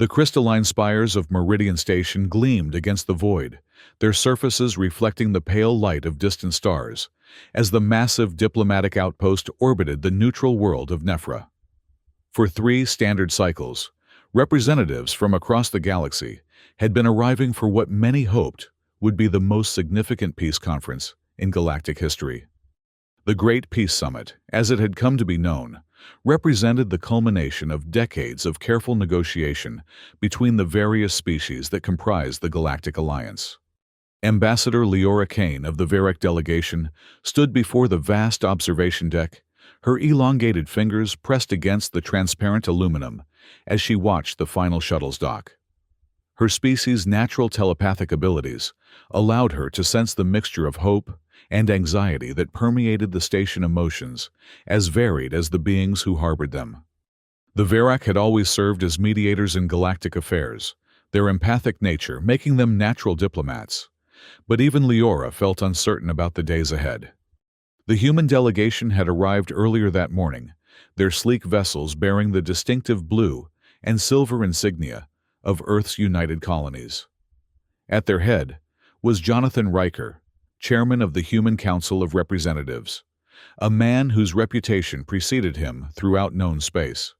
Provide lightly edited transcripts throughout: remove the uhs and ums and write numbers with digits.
The crystalline spires of Meridian Station gleamed against the void, their surfaces reflecting the pale light of distant stars, as the massive diplomatic outpost orbited the neutral world of Nephra. For 3 standard cycles, representatives from across the galaxy had been arriving for what many hoped would be the most significant peace conference in galactic history. The Great Peace Summit, as it had come to be known, represented the culmination of decades of careful negotiation between the various species that comprised the Galactic Alliance. Ambassador Leora Kane of the Varric delegation stood before the vast observation deck, her elongated fingers pressed against the transparent aluminum as she watched the final shuttles dock. Her species' natural telepathic abilities allowed her to sense the mixture of hope and anxiety that permeated the station emotions, as varied as the beings who harbored them. The Varric had always served as mediators in galactic affairs, their empathic nature making them natural diplomats. But even Leora felt uncertain about the days ahead. The human delegation had arrived earlier that morning, their sleek vessels bearing the distinctive blue and silver insignia of Earth's United Colonies. At their head was Jonathan Riker, chairman of the Human Council of Representatives, a man whose reputation preceded him throughout known space.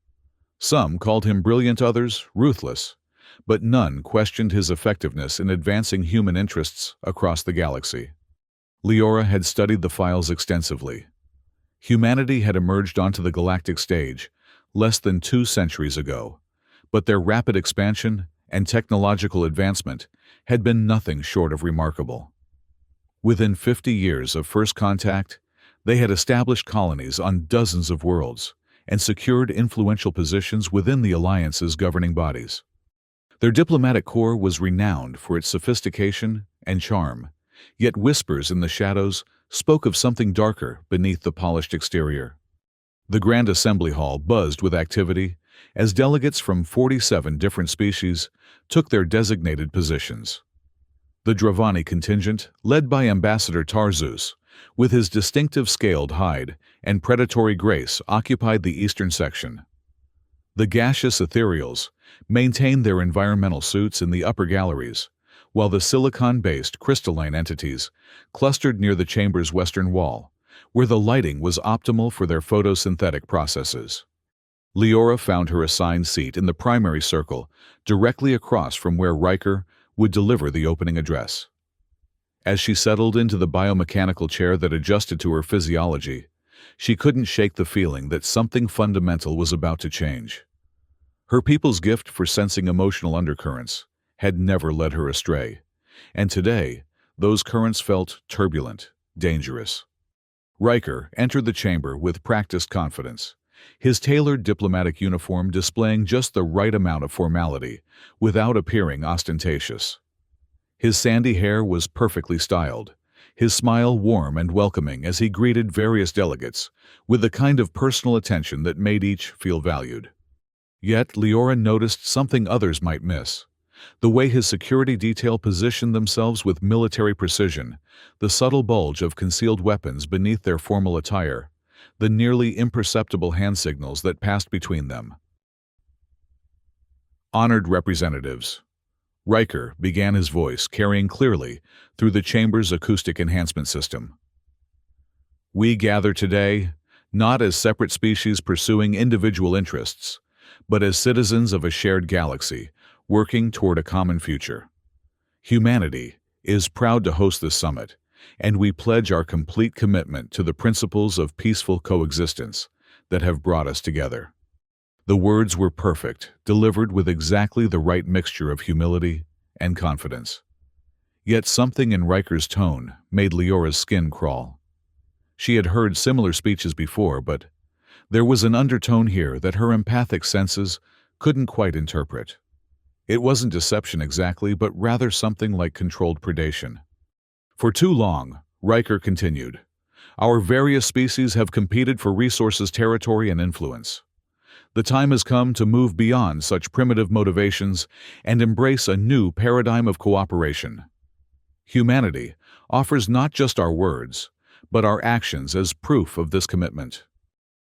Some called him brilliant, others ruthless, but none questioned his effectiveness in advancing human interests across the galaxy. Leora had studied the files extensively. Humanity had emerged onto the galactic stage less than 2 centuries ago, but their rapid expansion and technological advancement had been nothing short of remarkable. Within 50 years of first contact, they had established colonies on dozens of worlds and secured influential positions within the Alliance's governing bodies. Their diplomatic corps was renowned for its sophistication and charm, yet whispers in the shadows spoke of something darker beneath the polished exterior. The Grand Assembly Hall buzzed with activity as delegates from 47 different species took their designated positions. The Dravani contingent, led by Ambassador Tarzus, with his distinctive scaled hide and predatory grace, occupied the eastern section. The gaseous ethereals maintained their environmental suits in the upper galleries, while the silicon-based crystalline entities clustered near the chamber's western wall, where the lighting was optimal for their photosynthetic processes. Leora found her assigned seat in the primary circle, directly across from where Riker would deliver the opening address. As she settled into the biomechanical chair that adjusted to her physiology, she couldn't shake the feeling that something fundamental was about to change. Her people's gift for sensing emotional undercurrents had never led her astray, and today those currents felt turbulent, dangerous. Riker entered the chamber with practiced confidence, his tailored diplomatic uniform displaying just the right amount of formality without appearing ostentatious. His sandy hair was perfectly styled, his smile warm and welcoming as he greeted various delegates with the kind of personal attention that made each feel valued. Yet Leora noticed something others might miss. The way his security detail positioned themselves with military precision, the subtle bulge of concealed weapons beneath their formal attire, the nearly imperceptible hand signals that passed between them. Honored representatives. Riker began, his voice carrying clearly through the chamber's acoustic enhancement system. We gather today, not as separate species pursuing individual interests, but as citizens of a shared galaxy working toward a common future. Humanity is proud to host this summit, and we pledge our complete commitment to the principles of peaceful coexistence that have brought us together. The words were perfect, delivered with exactly the right mixture of humility and confidence. Yet something in Riker's tone made Leora's skin crawl. She had heard similar speeches before, but there was an undertone here that her empathic senses couldn't quite interpret. It wasn't deception exactly, but rather something like controlled predation. For too long, Riker continued, our various species have competed for resources, territory, and influence. The time has come to move beyond such primitive motivations and embrace a new paradigm of cooperation. Humanity offers not just our words, but our actions as proof of this commitment.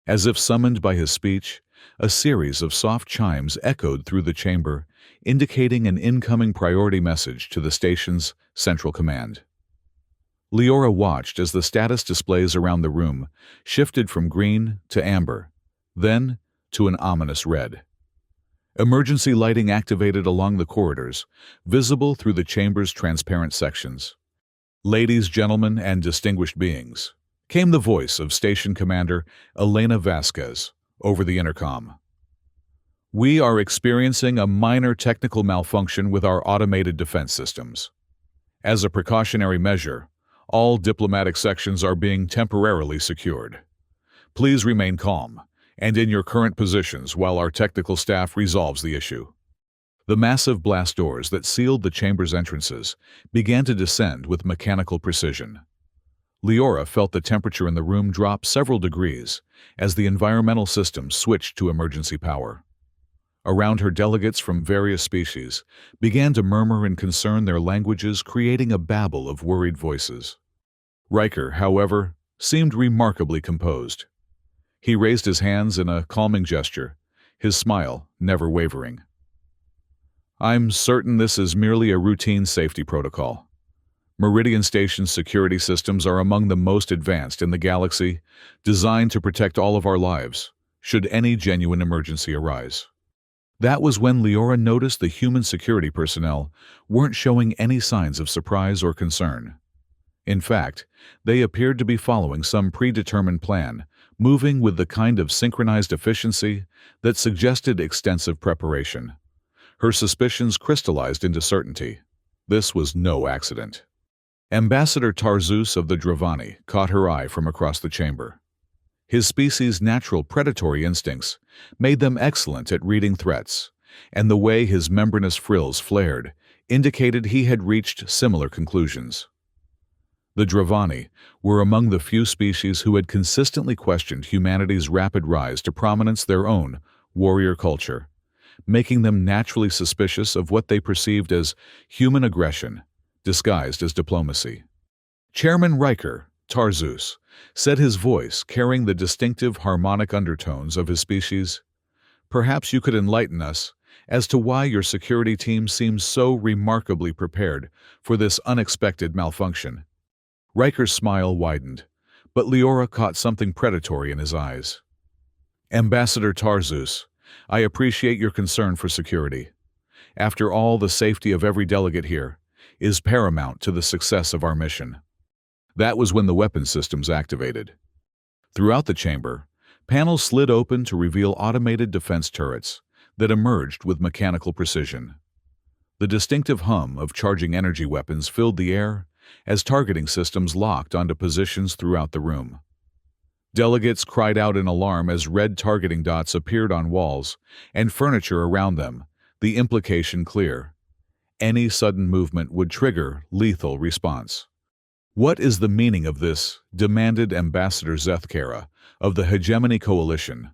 As if summoned by his speech, A series of soft chimes echoed through the chamber, indicating an incoming priority message to the station's central command. Leora watched as the status displays around the room shifted from green to amber, then to an ominous red. Emergency lighting activated along the corridors, visible through the chamber's transparent sections. "Ladies, gentlemen, and distinguished beings," came the voice of Station Commander Elena Vasquez over the intercom. "We are experiencing a minor technical malfunction with our automated defense systems. As a precautionary measure, all diplomatic sections are being temporarily secured. Please remain calm and in your current positions while our technical staff resolves the issue." The massive blast doors that sealed the chamber's entrances began to descend with mechanical precision. Leora felt the temperature in the room drop several degrees as the environmental system switched to emergency power. Around her, delegates from various species began to murmur and concern, their languages creating a babel of worried voices. Riker, however, seemed remarkably composed. He raised his hands in a calming gesture, his smile never wavering. "I'm certain this is merely a routine safety protocol. Meridian Station's security systems are among the most advanced in the galaxy, designed to protect all of our lives, should any genuine emergency arise." That was when Leora noticed the human security personnel weren't showing any signs of surprise or concern. In fact, they appeared to be following some predetermined plan, moving with the kind of synchronized efficiency that suggested extensive preparation. Her suspicions crystallized into certainty. This was no accident. Ambassador Tarzus of the Dravani caught her eye from across the chamber. His species' natural predatory instincts made them excellent at reading threats, and the way his membranous frills flared indicated he had reached similar conclusions. The Dravani were among the few species who had consistently questioned humanity's rapid rise to prominence, their own warrior culture, making them naturally suspicious of what they perceived as human aggression, disguised as diplomacy. Chairman Riker, Tarzus, said, his voice carrying the distinctive harmonic undertones of his species, "Perhaps you could enlighten us as to why your security team seems so remarkably prepared for this unexpected malfunction." Riker's smile widened, but Leora caught something predatory in his eyes. "Ambassador Tarzus, I appreciate your concern for security. After all, the safety of every delegate here is paramount to the success of our mission." That was when the weapon systems activated. Throughout the chamber, panels slid open to reveal automated defense turrets that emerged with mechanical precision. The distinctive hum of charging energy weapons filled the air as targeting systems locked onto positions throughout the room. Delegates cried out in alarm as red targeting dots appeared on walls and furniture around them, the implication clear: any sudden movement would trigger lethal response. "What is the meaning of this?" demanded Ambassador Zethkara of the Hegemony Coalition,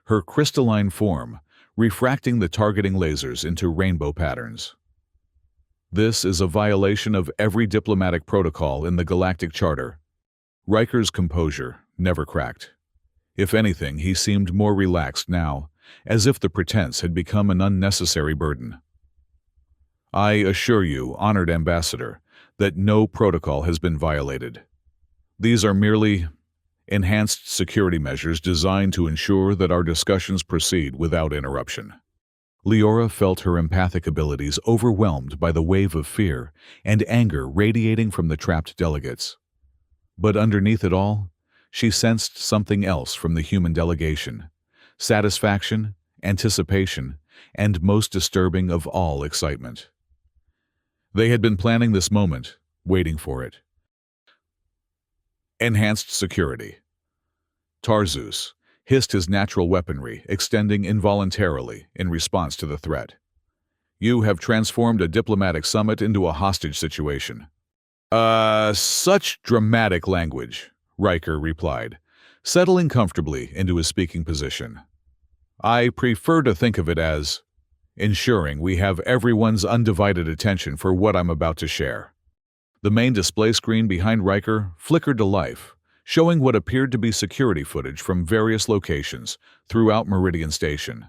her crystalline form refracting the targeting lasers into rainbow patterns. "This is a violation of every diplomatic protocol in the Galactic Charter." Riker's composure never cracked. If anything, he seemed more relaxed now, as if the pretense had become an unnecessary burden. "I assure you, honored Ambassador, that no protocol has been violated. These are merely enhanced security measures designed to ensure that our discussions proceed without interruption." Leora felt her empathic abilities overwhelmed by the wave of fear and anger radiating from the trapped delegates. But underneath it all, she sensed something else from the human delegation: satisfaction, anticipation, and, most disturbing of all, excitement. They had been planning this moment, waiting for it. Enhanced security. Tarzus hissed, his natural weaponry extending involuntarily in response to the threat. "You have transformed a diplomatic summit into a hostage situation." Such dramatic language," Riker replied, settling comfortably into his speaking position. "I prefer to think of it as ensuring we have everyone's undivided attention for what I'm about to share." The main display screen behind Riker flickered to life, showing what appeared to be security footage from various locations throughout Meridian Station.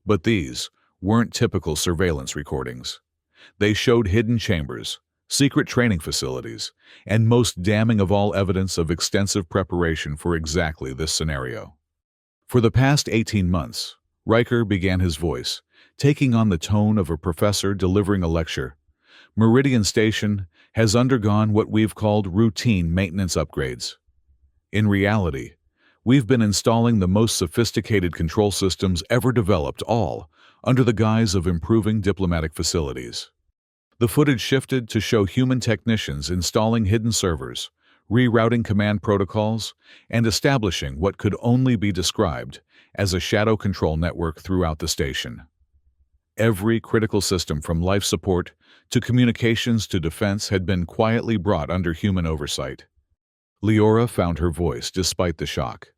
But these weren't typical surveillance recordings. They showed hidden chambers, secret training facilities, and most damning of all, evidence of extensive preparation for exactly this scenario. For the past 18 months, Riker began his voice, taking on the tone of a professor delivering a lecture. Meridian Station has undergone what we've called routine maintenance upgrades. In reality, we've been installing the most sophisticated control systems ever developed, all under the guise of improving diplomatic facilities. The footage shifted to show human technicians installing hidden servers, rerouting command protocols, and establishing what could only be described as a shadow control network throughout the station. Every critical system from life support to communications to defense had been quietly brought under human oversight. Leora found her voice despite the shock.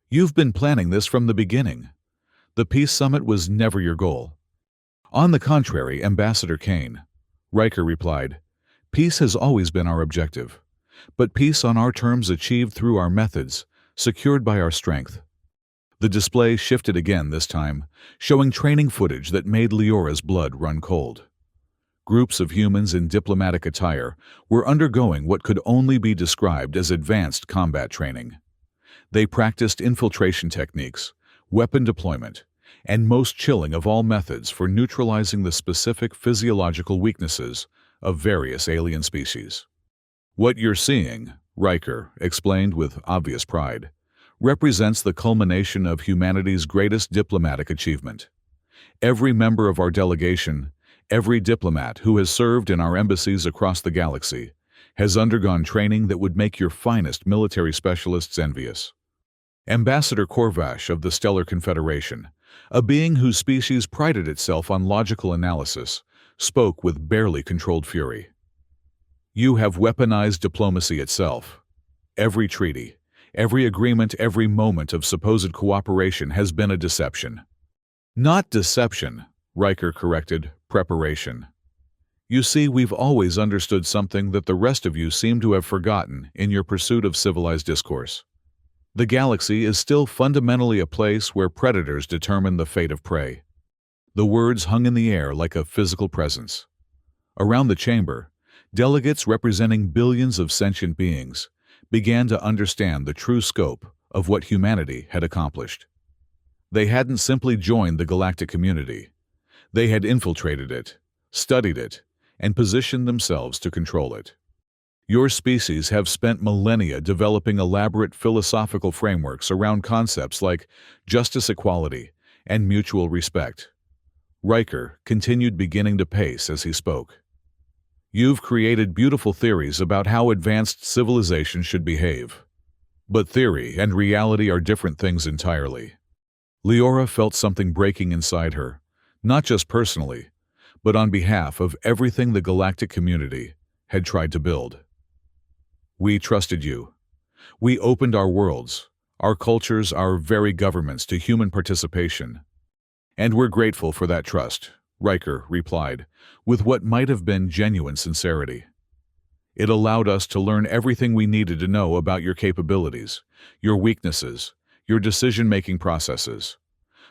"You've been planning this from the beginning. The peace summit was never your goal." "On the contrary, Ambassador Kane," Riker replied, "peace has always been our objective, but peace on our terms, achieved through our methods, secured by our strength." The display shifted again this time, showing training footage that made Leora's blood run cold. Groups of humans in diplomatic attire were undergoing what could only be described as advanced combat training. They practiced infiltration techniques, weapon deployment, and most chilling of all, methods for neutralizing the specific physiological weaknesses of various alien species. "What you're seeing," Riker explained with obvious pride, "represents the culmination of humanity's greatest diplomatic achievement. Every member of our delegation, every diplomat who has served in our embassies across the galaxy, has undergone training that would make your finest military specialists envious." Ambassador Korvash of the Stellar Confederation, a being whose species prided itself on logical analysis, spoke with barely controlled fury. "You have weaponized diplomacy itself. Every treaty, every agreement, every moment of supposed cooperation has been a deception." "Not deception," Riker corrected, "preparation. You see, we've always understood something that the rest of you seem to have forgotten in your pursuit of civilized discourse. The galaxy is still fundamentally a place where predators determine the fate of prey." The words hung in the air like a physical presence. Around the chamber, delegates representing billions of sentient beings began to understand the true scope of what humanity had accomplished. They hadn't simply joined the galactic community. They had infiltrated it, studied it, and positioned themselves to control it. Your species have spent millennia developing elaborate philosophical frameworks around concepts like justice, equality, and mutual respect. Riker continued, beginning to pace as he spoke. "You've created beautiful theories about how advanced civilization should behave. But theory and reality are different things entirely." Leora felt something breaking inside her, not just personally, but on behalf of everything the galactic community had tried to build. "We trusted you. We opened our worlds, our cultures, our very governments to human participation. And we're grateful for that trust," Riker replied, with what might have been genuine sincerity. "It allowed us to learn everything we needed to know about your capabilities, your weaknesses, your decision-making processes.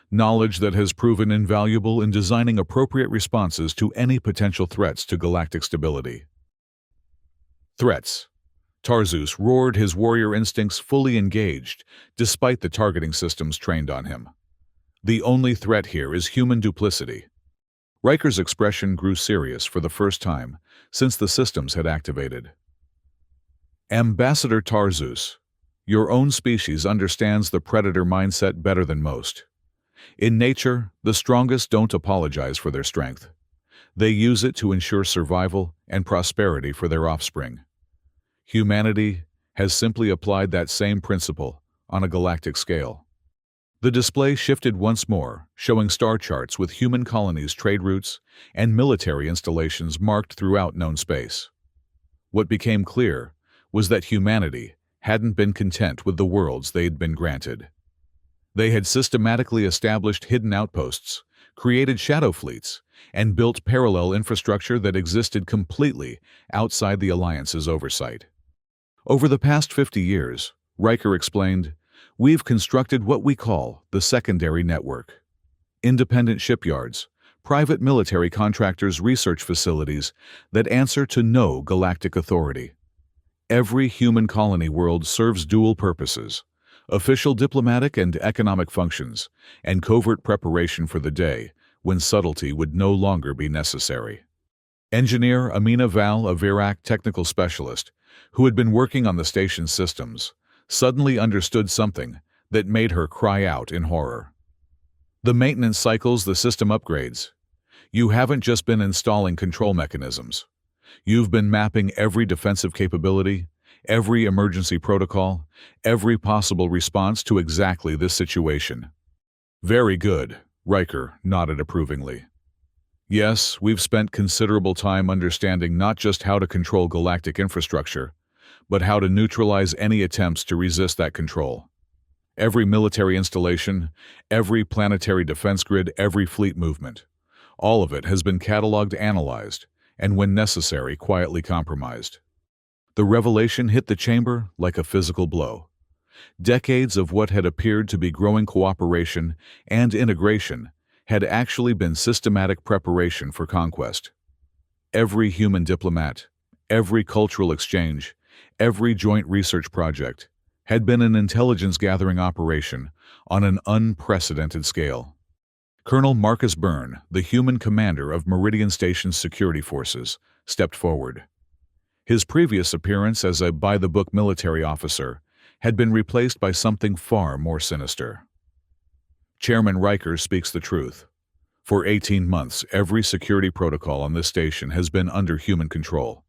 Knowledge that has proven invaluable in designing appropriate responses to any potential threats to galactic stability." "Threats." Tarzus roared, his warrior instincts fully engaged, despite the targeting systems trained on him. "The only threat here is human duplicity." Riker's expression grew serious for the first time since the systems had activated. "Ambassador Tarzus, your own species understands the predator mindset better than most. In nature, the strongest don't apologize for their strength. They use it to ensure survival and prosperity for their offspring. Humanity has simply applied that same principle on a galactic scale." The display shifted once more, showing star charts with human colonies, trade routes, and military installations marked throughout known space. What became clear was that humanity hadn't been content with the worlds they'd been granted. They had systematically established hidden outposts, created shadow fleets, and built parallel infrastructure that existed completely outside the Alliance's oversight. Over the past 50 years, Riker explained, we've constructed what we call the secondary network. Independent shipyards, private military contractors' research facilities that answer to no galactic authority. Every human colony world serves dual purposes: official diplomatic and economic functions, and covert preparation for the day when subtlety would no longer be necessary. Engineer Amina Val, a Virac technical specialist, who had been working on the station's systems, suddenly understood something that made her cry out in horror. The maintenance cycles, the system upgrades. You haven't just been installing control mechanisms. You've been mapping every defensive capability, every emergency protocol, every possible response to exactly this situation. Very good, Riker nodded approvingly. Yes, we've spent considerable time understanding not just how to control galactic infrastructure, but how to neutralize any attempts to resist that control. Every military installation, every planetary defense grid, every fleet movement, all of it has been cataloged, analyzed, and when necessary, quietly compromised. The revelation hit the chamber like a physical blow. Decades of what had appeared to be growing cooperation and integration had actually been systematic preparation for conquest. Every human diplomat, every cultural exchange, every joint research project had been an intelligence-gathering operation on an unprecedented scale. Colonel Marcus Byrne, the human commander of Meridian Station's security forces, stepped forward. His previous appearance as a by-the-book military officer had been replaced by something far more sinister. Chairman Riker speaks the truth. For 18 months, every security protocol on this station has been under human control.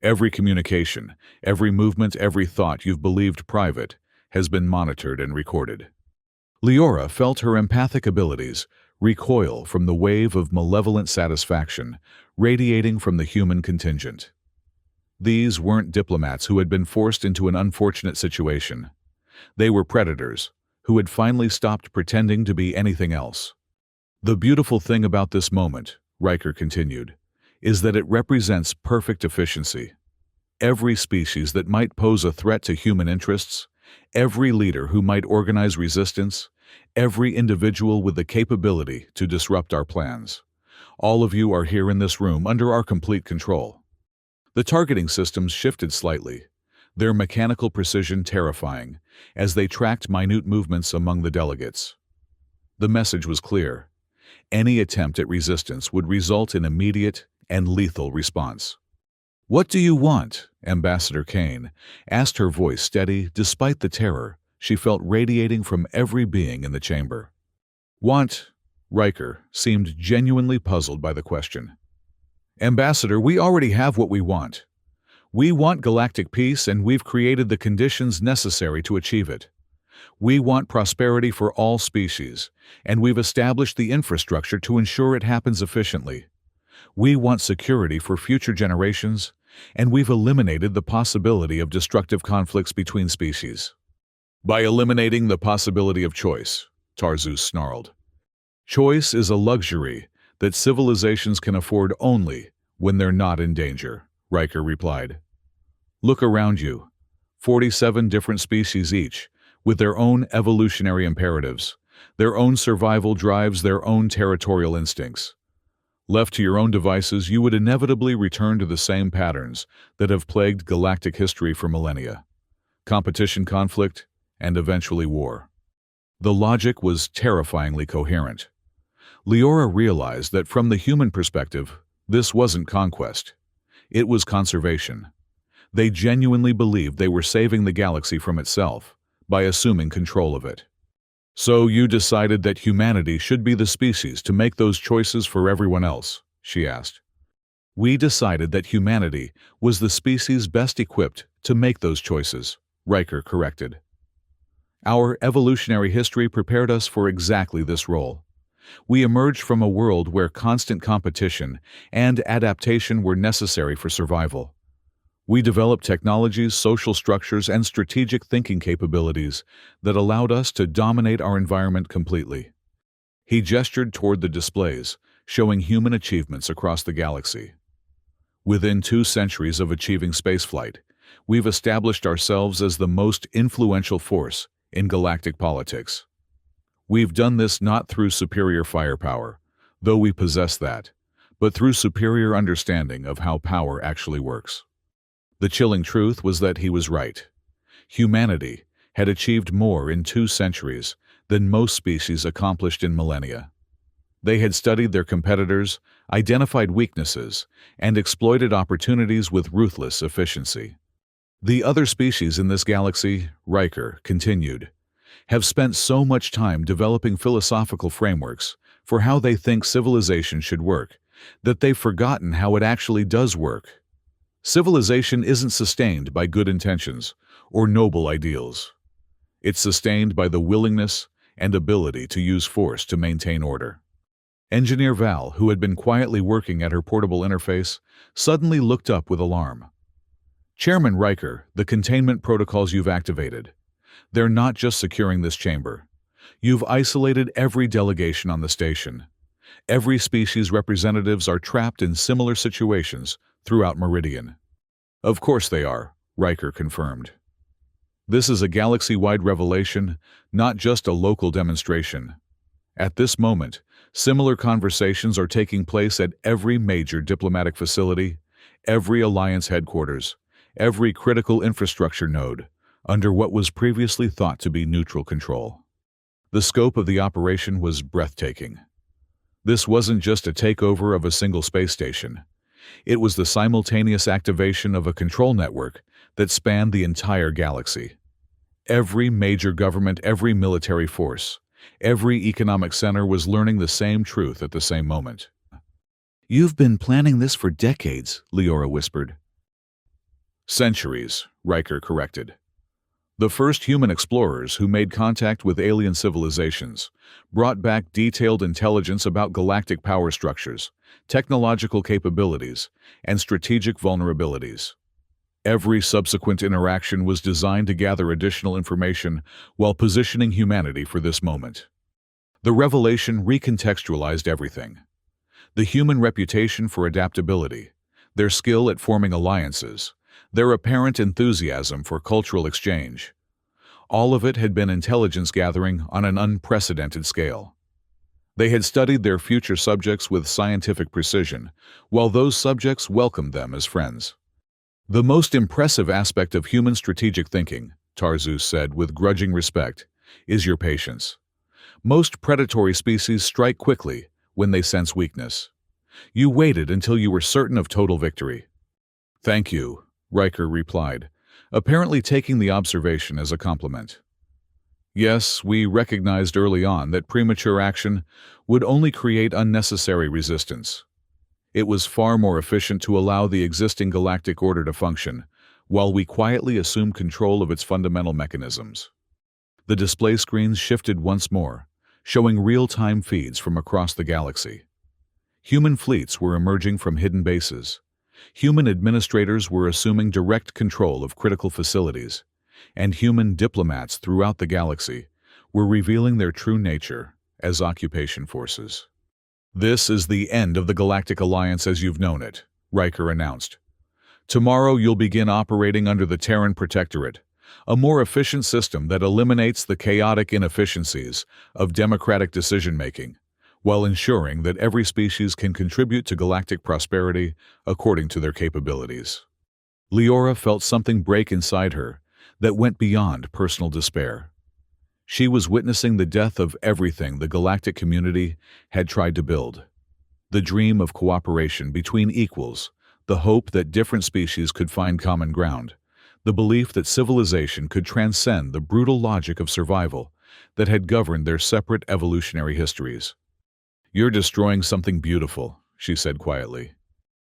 Every communication, every movement, every thought you've believed private has been monitored and recorded. Leora felt her empathic abilities recoil from the wave of malevolent satisfaction radiating from the human contingent. These weren't diplomats who had been forced into an unfortunate situation. They were predators who had finally stopped pretending to be anything else. The beautiful thing about this moment, Riker continued, is that it represents perfect efficiency. Every species that might pose a threat to human interests, every leader who might organize resistance, every individual with the capability to disrupt our plans. All of you are here in this room under our complete control. The targeting systems shifted slightly, their mechanical precision terrifying, as they tracked minute movements among the delegates. The message was clear. Any attempt at resistance would result in immediate and lethal response. "What do you want?" Ambassador Kane asked, her voice steady despite the terror she felt radiating from every being in the chamber. "Want?" Riker seemed genuinely puzzled by the question. "Ambassador, we already have what we want. We want galactic peace, and we've created the conditions necessary to achieve it. We want prosperity for all species, and we've established the infrastructure to ensure it happens efficiently. We want security for future generations, and we've eliminated the possibility of destructive conflicts between species." "By eliminating the possibility of choice," Tarzus snarled. "Choice is a luxury that civilizations can afford only when they're not in danger," Riker replied. "Look around you. 47 different species each, with their own evolutionary imperatives, their own survival drives, their own territorial instincts. Left to your own devices, you would inevitably return to the same patterns that have plagued galactic history for millennia: competition, conflict, and eventually war." The logic was terrifyingly coherent. Leora realized that from the human perspective, this wasn't conquest. It was conservation. They genuinely believed they were saving the galaxy from itself by assuming control of it. "So you decided that humanity should be the species to make those choices for everyone else?" she asked. "We decided that humanity was the species best equipped to make those choices," Riker corrected. "Our evolutionary history prepared us for exactly this role. We emerged from a world where constant competition and adaptation were necessary for survival. We developed technologies, social structures, and strategic thinking capabilities that allowed us to dominate our environment completely." He gestured toward the displays, showing human achievements across the galaxy. Within 2 centuries of achieving spaceflight, We've established ourselves as the most influential force in galactic politics. We've done this not through superior firepower, though we possess that, but through superior understanding of how power actually works. The chilling truth was that he was right. Humanity had achieved more in 2 centuries than most species accomplished in millennia. They had studied their competitors, identified weaknesses, and exploited opportunities with ruthless efficiency. The other species in this galaxy, Riker continued, have spent so much time developing philosophical frameworks for how they think civilization should work that they've forgotten how it actually does work. Civilization isn't sustained by good intentions or noble ideals. It's sustained by the willingness and ability to use force to maintain order. Engineer Val, who had been quietly working at her portable interface, suddenly looked up with alarm. Chairman Riker, the containment protocols you've activated. They're not just securing this chamber. You've isolated every delegation on the station. Every species representatives are trapped in similar situations throughout Meridian. Of course they are, Riker confirmed. This is a galaxy-wide revelation, not just a local demonstration. At this moment, similar conversations are taking place at every major diplomatic facility, every alliance headquarters, every critical infrastructure node, under what was previously thought to be neutral control. The scope of the operation was breathtaking. This wasn't just a takeover of a single space station. It was the simultaneous activation of a control network that spanned the entire galaxy. Every major government, every military force, every economic center was learning the same truth at the same moment. "You've been planning this for decades," Leora whispered. "Centuries," Riker corrected. The first human explorers who made contact with alien civilizations brought back detailed intelligence about galactic power structures, technological capabilities, and strategic vulnerabilities. Every subsequent interaction was designed to gather additional information while positioning humanity for this moment. The revelation recontextualized everything. The human reputation for adaptability, their skill at forming alliances, their apparent enthusiasm for cultural exchange. All of it had been intelligence gathering on an unprecedented scale. They had studied their future subjects with scientific precision, while those subjects welcomed them as friends. "The most impressive aspect of human strategic thinking," Tarzus said with grudging respect, "is your patience. Most predatory species strike quickly when they sense weakness. You waited until you were certain of total victory." "Thank you," Riker replied, apparently taking the observation as a compliment. "Yes, we recognized early on that premature action would only create unnecessary resistance. It was far more efficient to allow the existing galactic order to function, while we quietly assumed control of its fundamental mechanisms." The display screens shifted once more, showing real-time feeds from across the galaxy. Human fleets were emerging from hidden bases. Human administrators were assuming direct control of critical facilities, and human diplomats throughout the galaxy were revealing their true nature as occupation forces. "This is the end of the Galactic Alliance as you've known it," Riker announced. "Tomorrow you'll begin operating under the Terran Protectorate, a more efficient system that eliminates the chaotic inefficiencies of democratic decision-making, while ensuring that every species can contribute to galactic prosperity according to their capabilities." Leora felt something break inside her that went beyond personal despair. She was witnessing the death of everything the galactic community had tried to build. The dream of cooperation between equals, the hope that different species could find common ground, the belief that civilization could transcend the brutal logic of survival that had governed their separate evolutionary histories. "You're destroying something beautiful," she said quietly.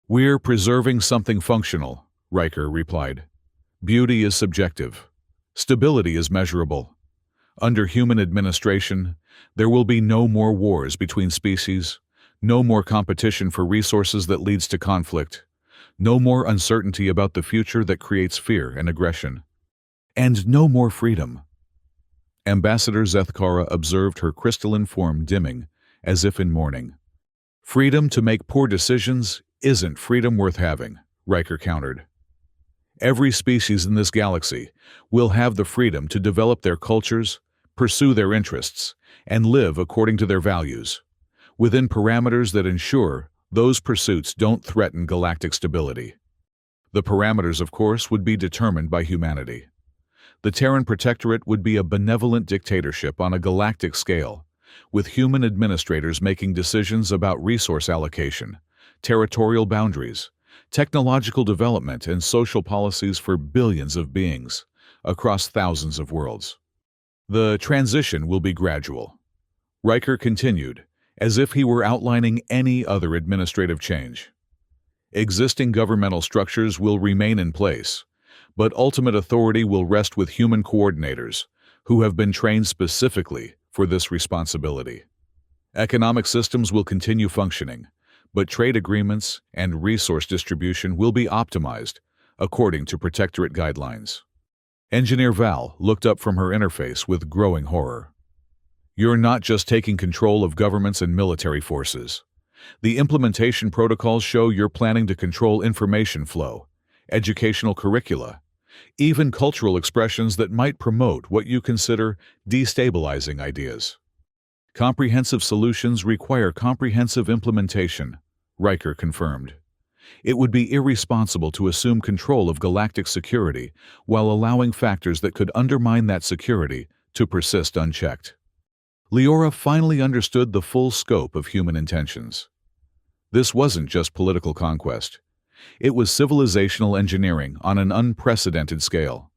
"We're preserving something functional," Riker replied. "Beauty is subjective. Stability is measurable. Under human administration, there will be no more wars between species, no more competition for resources that leads to conflict, no more uncertainty about the future that creates fear and aggression, and no more freedom." Ambassador Zethkara observed her crystalline form dimming, as if in mourning. "Freedom to make poor decisions isn't freedom worth having," Riker countered. Every species in this galaxy will have the freedom to develop their cultures, pursue their interests, and live according to their values, within parameters that ensure those pursuits don't threaten galactic stability. The parameters, of course, would be determined by humanity. The Terran Protectorate would be a benevolent dictatorship on a galactic scale, with human administrators making decisions about resource allocation, territorial boundaries, technological development, and social policies for billions of beings across thousands of worlds. The transition will be gradual. Riker continued, as if he were outlining any other administrative change. Existing governmental structures will remain in place, but ultimate authority will rest with human coordinators who have been trained specifically for this responsibility. Economic systems will continue functioning, but trade agreements and resource distribution will be optimized according to Protectorate guidelines. Engineer Val looked up from her interface with growing horror. You're not just taking control of governments and military forces. The implementation protocols show you're planning to control information flow, educational curricula, even cultural expressions that might promote what you consider destabilizing ideas. Comprehensive solutions require comprehensive implementation, Riker confirmed. It would be irresponsible to assume control of galactic security while allowing factors that could undermine that security to persist unchecked. Leora finally understood the full scope of human intentions. This wasn't just political conquest. It was civilizational engineering on an unprecedented scale.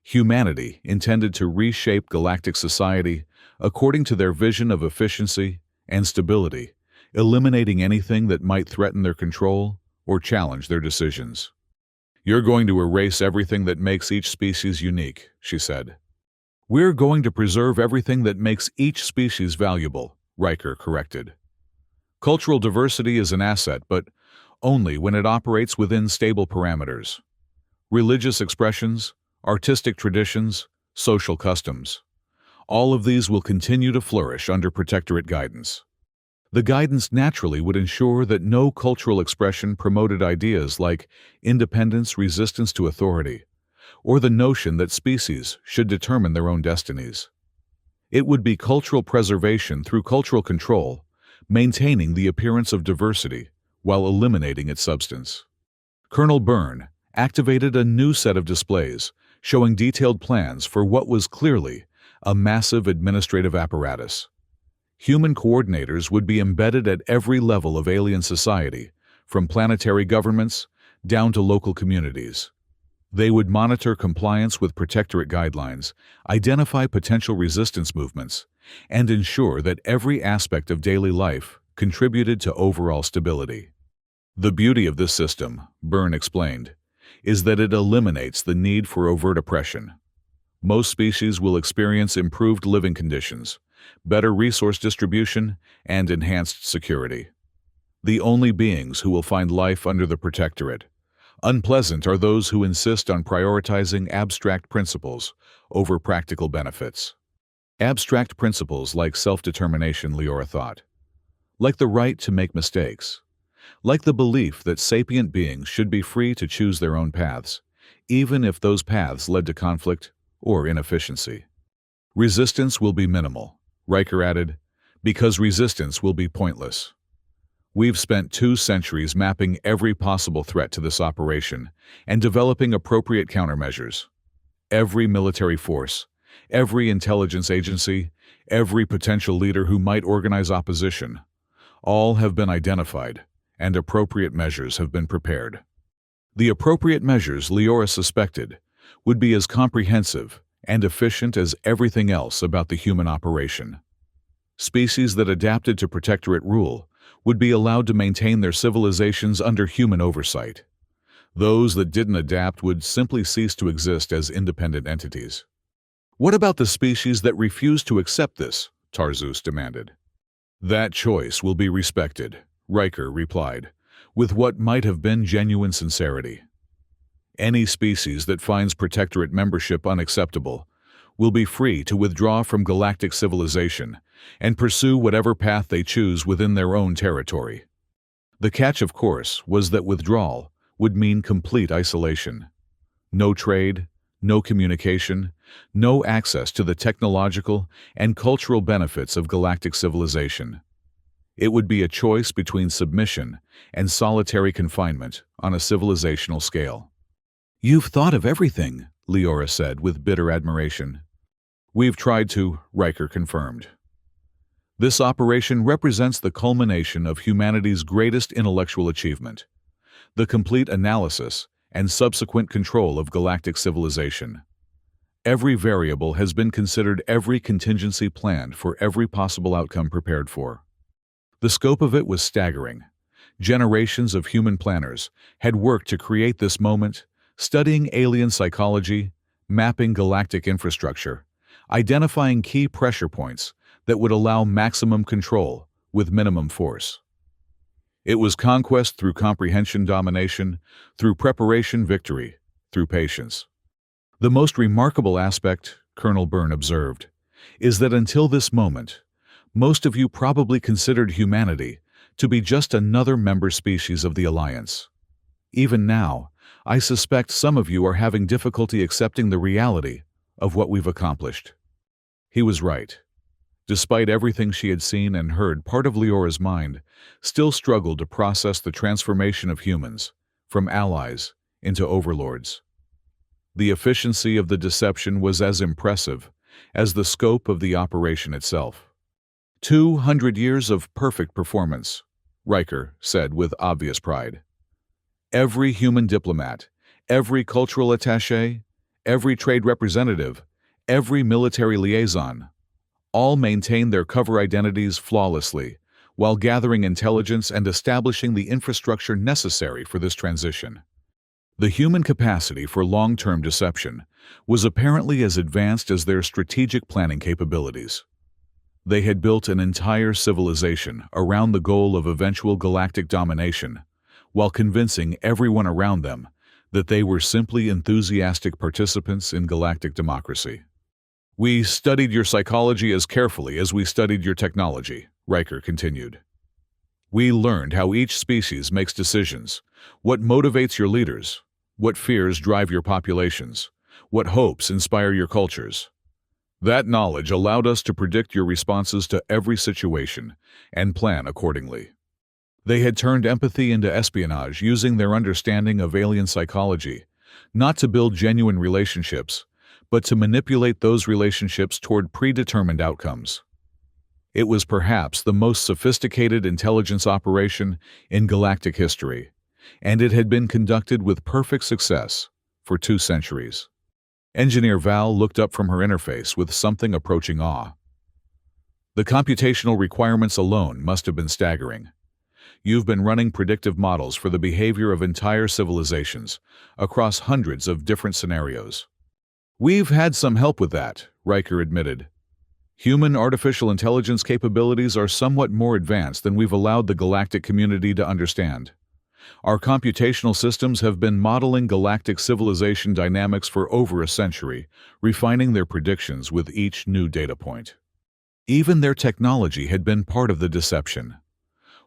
Humanity intended to reshape galactic society according to their vision of efficiency and stability, eliminating anything that might threaten their control or challenge their decisions. You're going to erase everything that makes each species unique, she said. We're going to preserve everything that makes each species valuable, Riker corrected. Cultural diversity is an asset, but only when it operates within stable parameters. Religious expressions, artistic traditions, social customs. All of these will continue to flourish under Protectorate guidance. The guidance naturally would ensure that no cultural expression promoted ideas like independence, resistance to authority, or the notion that species should determine their own destinies. It would be cultural preservation through cultural control, maintaining the appearance of diversity while eliminating its substance. Colonel Byrne activated a new set of displays showing detailed plans for what was clearly a massive administrative apparatus. Human coordinators would be embedded at every level of alien society, from planetary governments down to local communities. They would monitor compliance with Protectorate guidelines, identify potential resistance movements, and ensure that every aspect of daily life contributed to overall stability. The beauty of this system, Byrne explained, is that it eliminates the need for overt oppression. Most species will experience improved living conditions, better resource distribution, and enhanced security. The only beings who will find life under the Protectorate unpleasant are those who insist on prioritizing abstract principles over practical benefits. Abstract principles like self-determination, Leora thought. Like the right to make mistakes. Like the belief that sapient beings should be free to choose their own paths, even if those paths led to conflict or inefficiency. Resistance will be minimal, Riker added, because resistance will be pointless. We've spent 2 centuries mapping every possible threat to this operation and developing appropriate countermeasures. Every military force, every intelligence agency, every potential leader who might organize opposition, all have been identified, and appropriate measures have been prepared. The appropriate measures, Leora suspected, would be as comprehensive and efficient as everything else about the human operation. Species that adapted to Protectorate rule would be allowed to maintain their civilizations under human oversight. Those that didn't adapt would simply cease to exist as independent entities. What about the species that refused to accept this? Tarzus demanded. That choice will be respected, Riker replied, with what might have been genuine sincerity. Any species that finds Protectorate membership unacceptable will be free to withdraw from galactic civilization and pursue whatever path they choose within their own territory. The catch, of course, was that withdrawal would mean complete isolation. No trade, no communication, no access to the technological and cultural benefits of galactic civilization. It would be a choice between submission and solitary confinement on a civilizational scale. "You've thought of everything," Leora said with bitter admiration. "We've tried to," Riker confirmed. "This operation represents the culmination of humanity's greatest intellectual achievement, the complete analysis and subsequent control of galactic civilization. Every variable has been considered, every contingency planned for, every possible outcome prepared for." The scope of it was staggering. Generations of human planners had worked to create this moment, studying alien psychology, mapping galactic infrastructure, identifying key pressure points that would allow maximum control with minimum force. It was conquest through comprehension, domination, through preparation, victory, through patience. "The most remarkable aspect," Colonel Byrne observed, "is that until this moment, most of you probably considered humanity to be just another member species of the Alliance. Even now, I suspect some of you are having difficulty accepting the reality of what we've accomplished." He was right. Despite everything she had seen and heard, part of Leora's mind still struggled to process the transformation of humans from allies into overlords. The efficiency of the deception was as impressive as the scope of the operation itself. 200 years of perfect performance, Riker said with obvious pride. Every human diplomat, every cultural attaché, every trade representative, every military liaison, all maintained their cover identities flawlessly while gathering intelligence and establishing the infrastructure necessary for this transition. The human capacity for long-term deception was apparently as advanced as their strategic planning capabilities. They had built an entire civilization around the goal of eventual galactic domination, while convincing everyone around them that they were simply enthusiastic participants in galactic democracy. "We studied your psychology as carefully as we studied your technology," Riker continued. "We learned how each species makes decisions, what motivates your leaders, what fears drive your populations, what hopes inspire your cultures. That knowledge allowed us to predict your responses to every situation and plan accordingly." They had turned empathy into espionage, using their understanding of alien psychology, not to build genuine relationships, but to manipulate those relationships toward predetermined outcomes. It was perhaps the most sophisticated intelligence operation in galactic history, and it had been conducted with perfect success for 2 centuries. Engineer Val looked up from her interface with something approaching awe. "The computational requirements alone must have been staggering. You've been running predictive models for the behavior of entire civilizations across hundreds of different scenarios." "We've had some help with that," Riker admitted. "Human artificial intelligence capabilities are somewhat more advanced than we've allowed the galactic community to understand. Our computational systems have been modeling galactic civilization dynamics for over a century, refining their predictions with each new data point." Even their technology had been part of the deception.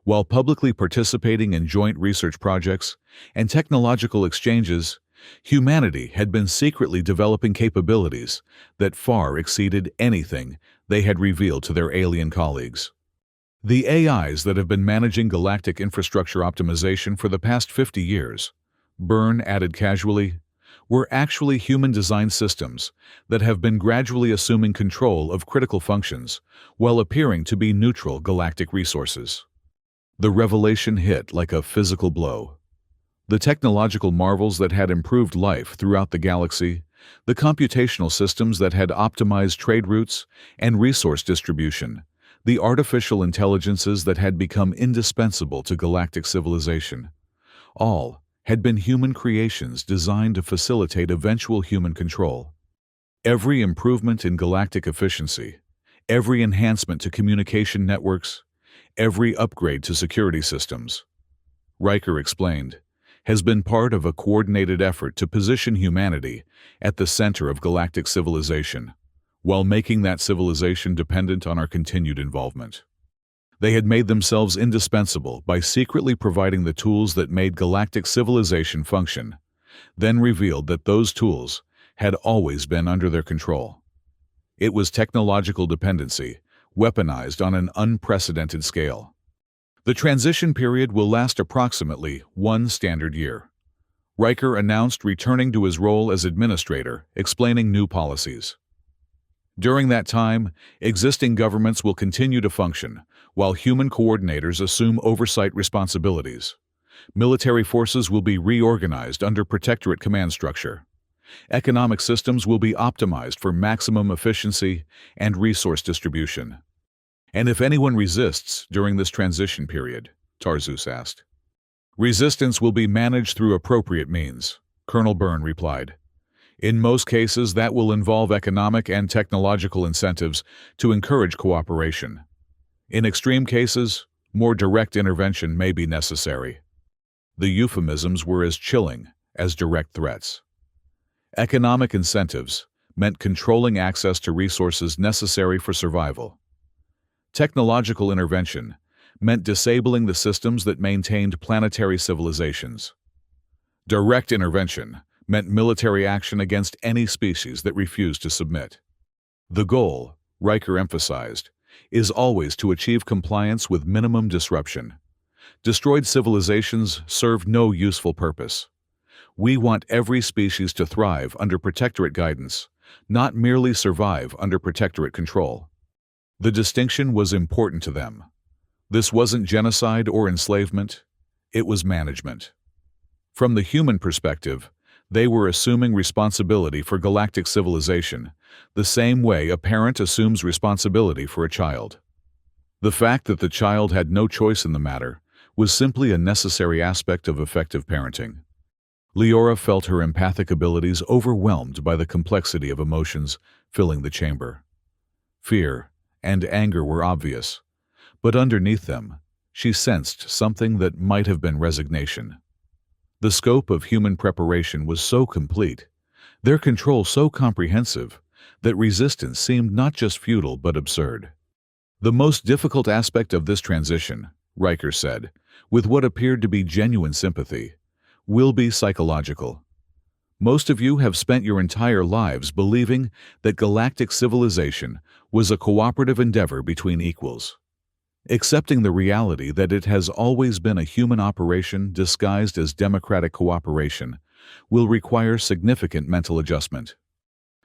While publicly participating in joint research projects and technological exchanges, humanity had been secretly developing capabilities that far exceeded anything they had revealed to their alien colleagues. The AIs that have been managing galactic infrastructure optimization for the past 50 years, Byrne added casually, were actually human-designed systems that have been gradually assuming control of critical functions while appearing to be neutral galactic resources. The revelation hit like a physical blow. The technological marvels that had improved life throughout the galaxy, the computational systems that had optimized trade routes and resource distribution, the artificial intelligences that had become indispensable to galactic civilization, all had been human creations designed to facilitate eventual human control. Every improvement in galactic efficiency, every enhancement to communication networks, every upgrade to security systems, Riker explained, has been part of a coordinated effort to position humanity at the center of galactic civilization, while making that civilization dependent on our continued involvement. They had made themselves indispensable by secretly providing the tools that made galactic civilization function, then revealed that those tools had always been under their control. It was technological dependency, weaponized on an unprecedented scale. The transition period will last approximately 1 standard year. Riker announced returning to his role as administrator, explaining new policies. During that time, existing governments will continue to function, while human coordinators assume oversight responsibilities. Military forces will be reorganized under protectorate command structure. Economic systems will be optimized for maximum efficiency and resource distribution. And if anyone resists during this transition period, Tarzus asked. Resistance will be managed through appropriate means, Colonel Byrne replied. In most cases, that will involve economic and technological incentives to encourage cooperation. In extreme cases, more direct intervention may be necessary. The euphemisms were as chilling as direct threats. Economic incentives meant controlling access to resources necessary for survival. Technological intervention meant disabling the systems that maintained planetary civilizations. Direct intervention meant military action against any species that refused to submit. The goal, Riker emphasized, is always to achieve compliance with minimum disruption. Destroyed civilizations serve no useful purpose. We want every species to thrive under protectorate guidance, not merely survive under protectorate control. The distinction was important to them. This wasn't genocide or enslavement, it was management. From the human perspective, they were assuming responsibility for galactic civilization, the same way a parent assumes responsibility for a child. The fact that the child had no choice in the matter was simply a necessary aspect of effective parenting. Leora felt her empathic abilities overwhelmed by the complexity of emotions filling the chamber. Fear and anger were obvious, but underneath them, she sensed something that might have been resignation. The scope of human preparation was so complete, their control so comprehensive, that resistance seemed not just futile but absurd. The most difficult aspect of this transition, Riker said, with what appeared to be genuine sympathy, will be psychological. Most of you have spent your entire lives believing that galactic civilization was a cooperative endeavor between equals. Accepting the reality that it has always been a human operation disguised as democratic cooperation will require significant mental adjustment.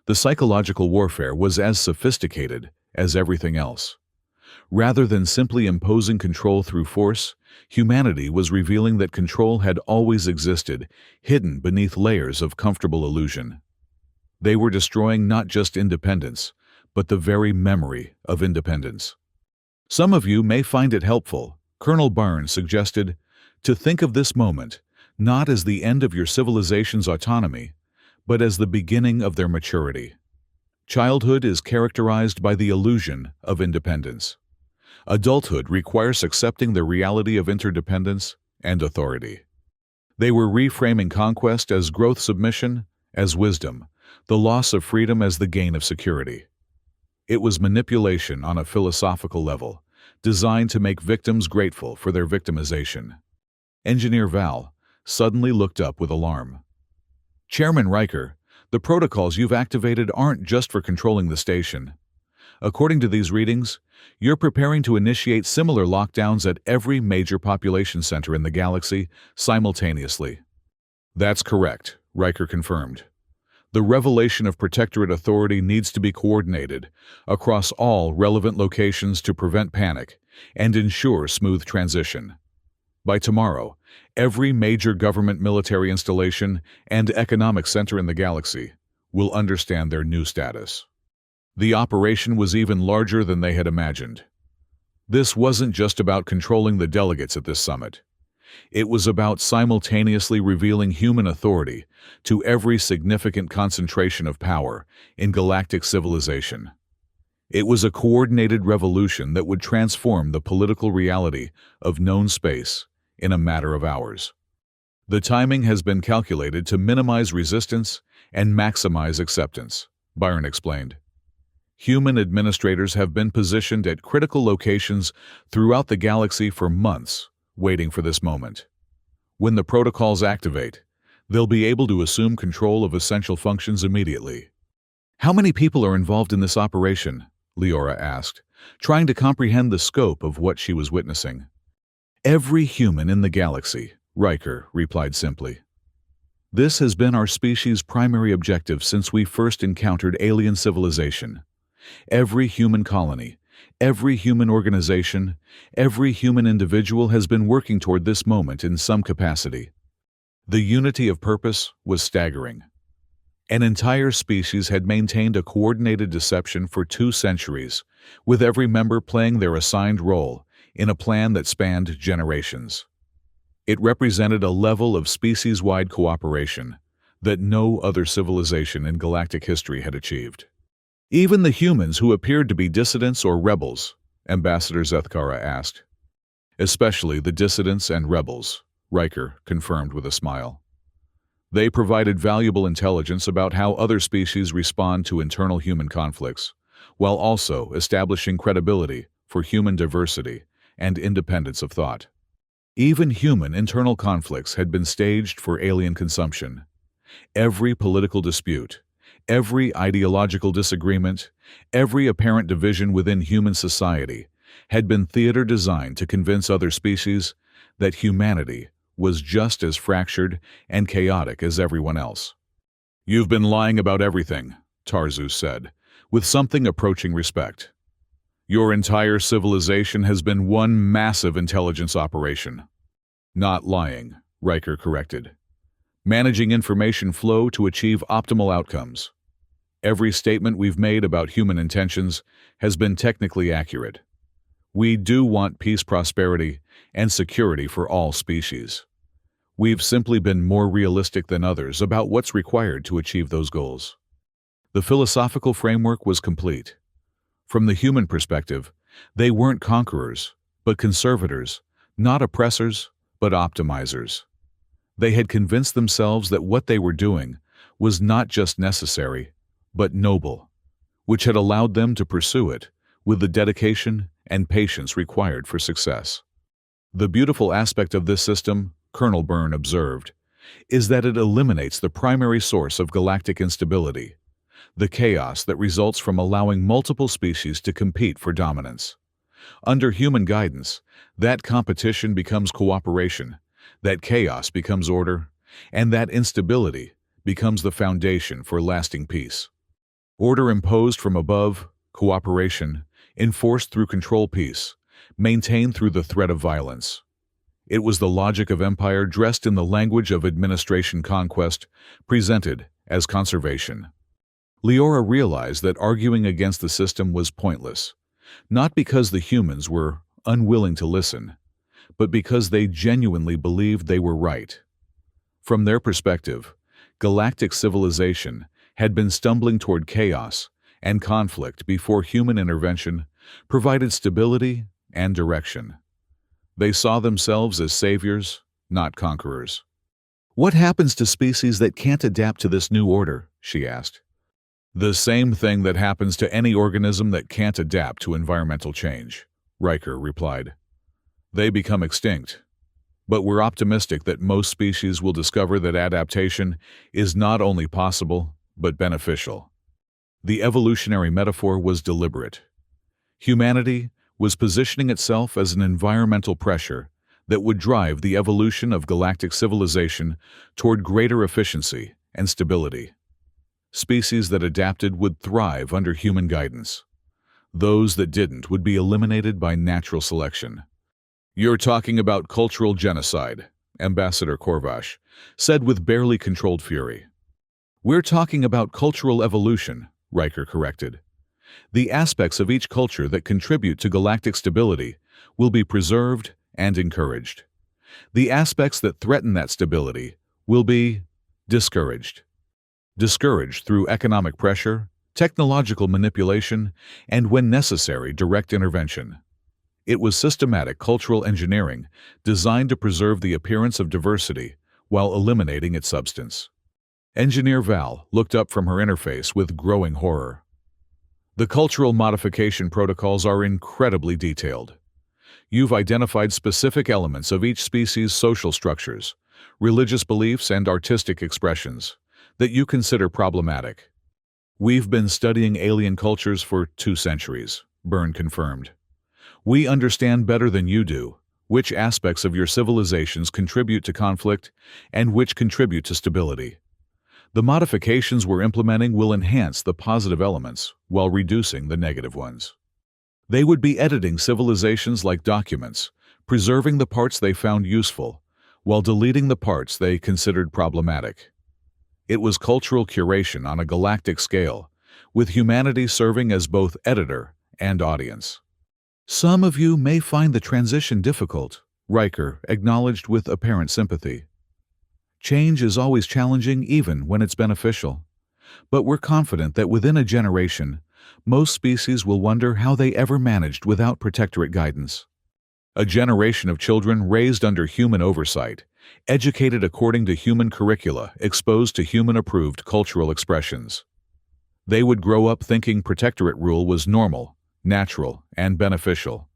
The psychological warfare was as sophisticated as everything else. Rather than simply imposing control through force, humanity was revealing that control had always existed, hidden beneath layers of comfortable illusion. They were destroying not just independence, but the very memory of independence. Some of you may find it helpful, Colonel Byrne suggested, to think of this moment not as the end of your civilization's autonomy, but as the beginning of their maturity. Childhood is characterized by the illusion of independence. Adulthood requires accepting the reality of interdependence and authority. They were reframing conquest as growth submission, as wisdom, the loss of freedom as the gain of security. It was manipulation on a philosophical level, designed to make victims grateful for their victimization. Engineer Val suddenly looked up with alarm. Chairman Riker, the protocols you've activated aren't just for controlling the station. According to these readings, you're preparing to initiate similar lockdowns at every major population center in the galaxy simultaneously. That's correct, Riker confirmed. The revelation of protectorate authority needs to be coordinated across all relevant locations to prevent panic and ensure smooth transition. By tomorrow, every major government military installation and economic center in the galaxy will understand their new status. The operation was even larger than they had imagined. This wasn't just about controlling the delegates at this summit. It was about simultaneously revealing human authority to every significant concentration of power in galactic civilization. It was a coordinated revolution that would transform the political reality of known space in a matter of hours. The timing has been calculated to minimize resistance and maximize acceptance, Byron explained. Human administrators have been positioned at critical locations throughout the galaxy for months, waiting for this moment. When the protocols activate, They'll be able to assume control of essential functions immediately. How many people are involved in this operation? Leora asked, trying to comprehend the scope of what she was witnessing. Every human in the galaxy, Riker replied simply. This has been our species' primary objective since we first encountered alien civilization. Every human colony, every human organization, every human individual has been working toward this moment in some capacity. The unity of purpose was staggering. An entire species had maintained a coordinated deception for 2 centuries, with every member playing their assigned role in a plan that spanned generations. It represented a level of species-wide cooperation that no other civilization in galactic history had achieved. Even the humans who appeared to be dissidents or rebels, Ambassador Zethkara asked. Especially the dissidents and rebels, Riker confirmed with a smile. They provided valuable intelligence about how other species respond to internal human conflicts, while also establishing credibility for human diversity and independence of thought. Even human internal conflicts had been staged for alien consumption. Every political dispute, every ideological disagreement, every apparent division within human society had been theater designed to convince other species that humanity was just as fractured and chaotic as everyone else. "You've been lying about everything," Tarzu said, with something approaching respect. "Your entire civilization has been one massive intelligence operation." "Not lying," Riker corrected. "Managing information flow to achieve optimal outcomes. Every statement we've made about human intentions has been technically accurate. We do want peace, prosperity, and security for all species. We've simply been more realistic than others about what's required to achieve those goals." The philosophical framework was complete. From the human perspective, they weren't conquerors, but conservators, not oppressors, but optimizers. They had convinced themselves that what they were doing was not just necessary, but noble, which had allowed them to pursue it with the dedication and patience required for success. The beautiful aspect of this system, Colonel Byrne observed, is that it eliminates the primary source of galactic instability, the chaos that results from allowing multiple species to compete for dominance. Under human guidance, that competition becomes cooperation, that chaos becomes order, and that instability becomes the foundation for lasting peace. Order imposed from above, cooperation, enforced through control, peace, maintained through the threat of violence. It was the logic of empire dressed in the language of administration, conquest, presented as conservation. Leora realized that arguing against the system was pointless, not because the humans were unwilling to listen, but because they genuinely believed they were right. From their perspective, galactic civilization had been stumbling toward chaos and conflict before human intervention provided stability and direction. They saw themselves as saviors, not conquerors. "What happens to species that can't adapt to this new order?" she asked. "The same thing that happens to any organism that can't adapt to environmental change," Riker replied. "They become extinct. But we're optimistic that most species will discover that adaptation is not only possible, but beneficial." The evolutionary metaphor was deliberate. Humanity was positioning itself as an environmental pressure that would drive the evolution of galactic civilization toward greater efficiency and stability. Species that adapted would thrive under human guidance. Those that didn't would be eliminated by natural selection. "You're talking about cultural genocide," Ambassador Korvash said with barely controlled fury. "We're talking about cultural evolution," Riker corrected. "The aspects of each culture that contribute to galactic stability will be preserved and encouraged. The aspects that threaten that stability will be discouraged. Discouraged through economic pressure, technological manipulation, and, when necessary, direct intervention. It was systematic cultural engineering designed to preserve the appearance of diversity while eliminating its substance." Engineer Val looked up from her interface with growing horror. "The cultural modification protocols are incredibly detailed. You've identified specific elements of each species' social structures, religious beliefs, and artistic expressions that you consider problematic. We've been studying alien cultures for 2 centuries, Byrne confirmed. We understand better than you do which aspects of your civilizations contribute to conflict and which contribute to stability. The modifications we're implementing will enhance the positive elements while reducing the negative ones. They would be editing civilizations like documents, preserving the parts they found useful, while deleting the parts they considered problematic. It was cultural curation on a galactic scale, with humanity serving as both editor and audience. Some of you may find the transition difficult, Riker acknowledged with apparent sympathy. Change is always challenging even when it's beneficial. But we're confident that within a generation, most species will wonder how they ever managed without protectorate guidance. A generation of children raised under human oversight, educated according to human curricula, exposed to human-approved cultural expressions. They would grow up thinking protectorate rule was normal, natural, and beneficial.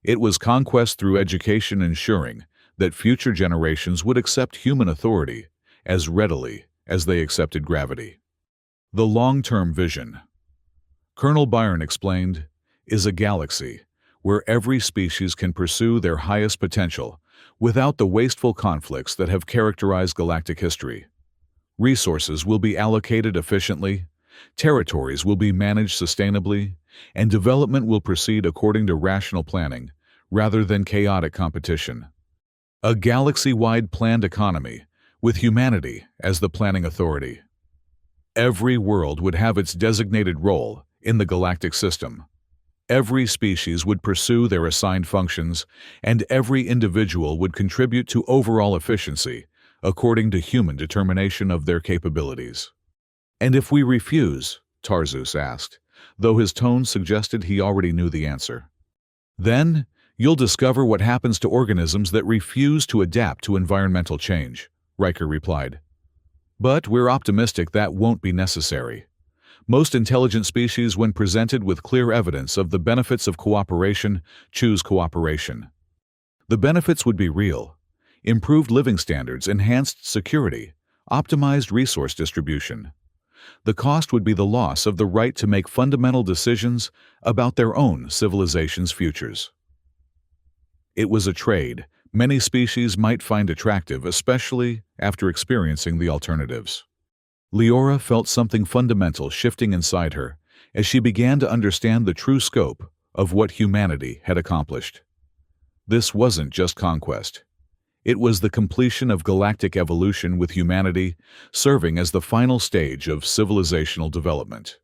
It was conquest through education ensuring that future generations would accept human authority as readily as they accepted gravity. The long-term vision, Colonel Byrne explained, is a galaxy where every species can pursue their highest potential without the wasteful conflicts that have characterized galactic history. Resources will be allocated efficiently, territories will be managed sustainably, and development will proceed according to rational planning rather than chaotic competition. A galaxy-wide planned economy, with humanity as the planning authority. Every world would have its designated role in the galactic system. Every species would pursue their assigned functions, and every individual would contribute to overall efficiency according to human determination of their capabilities. And if we refuse, Tarzus asked, though his tone suggested he already knew the answer. Then, you'll discover what happens to organisms that refuse to adapt to environmental change, Riker replied. But we're optimistic that won't be necessary. Most intelligent species, when presented with clear evidence of the benefits of cooperation, choose cooperation. The benefits would be real: improved living standards, enhanced security, optimized resource distribution. The cost would be the loss of the right to make fundamental decisions about their own civilization's futures. It was a trade many species might find attractive, especially after experiencing the alternatives. Leora felt something fundamental shifting inside her as she began to understand the true scope of what humanity had accomplished. This wasn't just conquest. It was the completion of galactic evolution, with humanity serving as the final stage of civilizational development.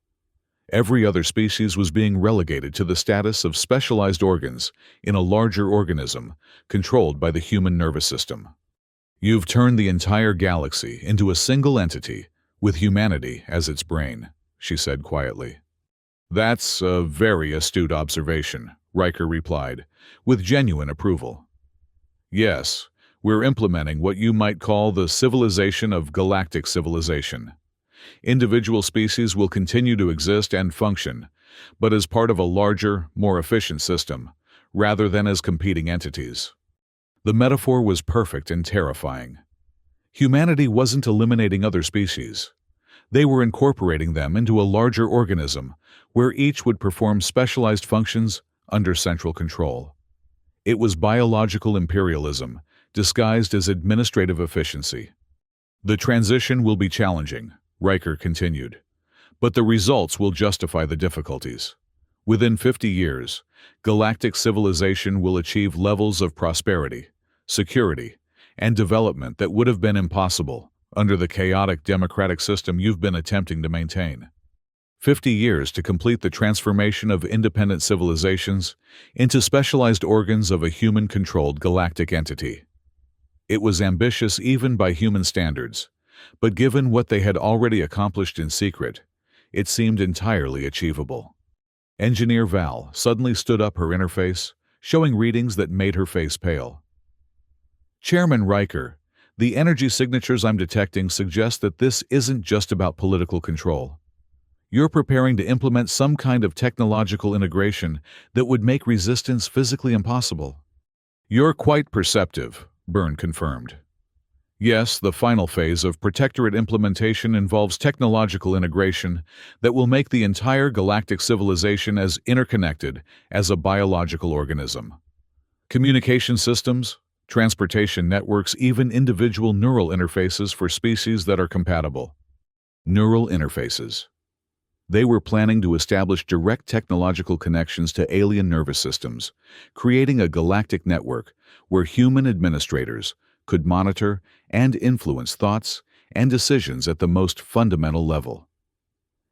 Every other species was being relegated to the status of specialized organs in a larger organism controlled by the human nervous system. You've turned the entire galaxy into a single entity with humanity as its brain, she said quietly. That's a very astute observation, Riker replied, with genuine approval. Yes, we're implementing what you might call the civilization of galactic civilization. Individual species will continue to exist and function, but as part of a larger, more efficient system, rather than as competing entities. The metaphor was perfect and terrifying. Humanity wasn't eliminating other species. They were incorporating them into a larger organism where each would perform specialized functions under central control. It was biological imperialism, disguised as administrative efficiency. The transition will be challenging, Riker continued, but the results will justify the difficulties. Within 50 years, galactic civilization will achieve levels of prosperity, security, and development that would have been impossible under the chaotic democratic system you've been attempting to maintain. 50 years to complete the transformation of independent civilizations into specialized organs of a human-controlled galactic entity. It was ambitious even by human standards, but given what they had already accomplished in secret, it seemed entirely achievable. Engineer Val suddenly stood up her interface, showing readings that made her face pale. Chairman Riker, the energy signatures I'm detecting suggest that this isn't just about political control. You're preparing to implement some kind of technological integration that would make resistance physically impossible. You're quite perceptive, Byrne confirmed. Yes, the final phase of Protectorate implementation involves technological integration that will make the entire galactic civilization as interconnected as a biological organism. Communication systems, transportation networks, even individual neural interfaces for species that are compatible. Neural interfaces. They were planning to establish direct technological connections to alien nervous systems, creating a galactic network where human administrators could monitor and influence thoughts and decisions at the most fundamental level.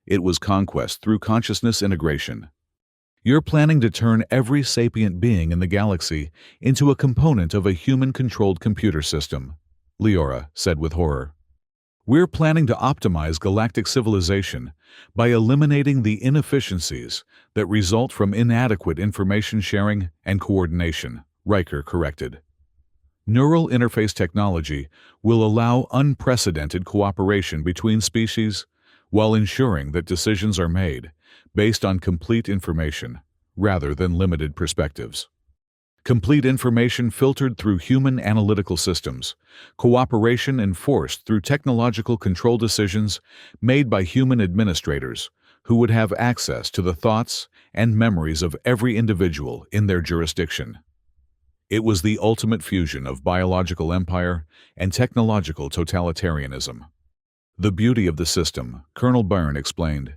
It was conquest through consciousness integration. You're planning to turn every sapient being in the galaxy into a component of a human-controlled computer system, Leora said with horror. We're planning to optimize galactic civilization by eliminating the inefficiencies that result from inadequate information sharing and coordination, Riker corrected. Neural interface technology will allow unprecedented cooperation between species while ensuring that decisions are made based on complete information rather than limited perspectives. Complete information filtered through human analytical systems, cooperation enforced through technological control decisions made by human administrators who would have access to the thoughts and memories of every individual in their jurisdiction. It was the ultimate fusion of biological empire and technological totalitarianism. The beauty of the system, Colonel Byrne explained,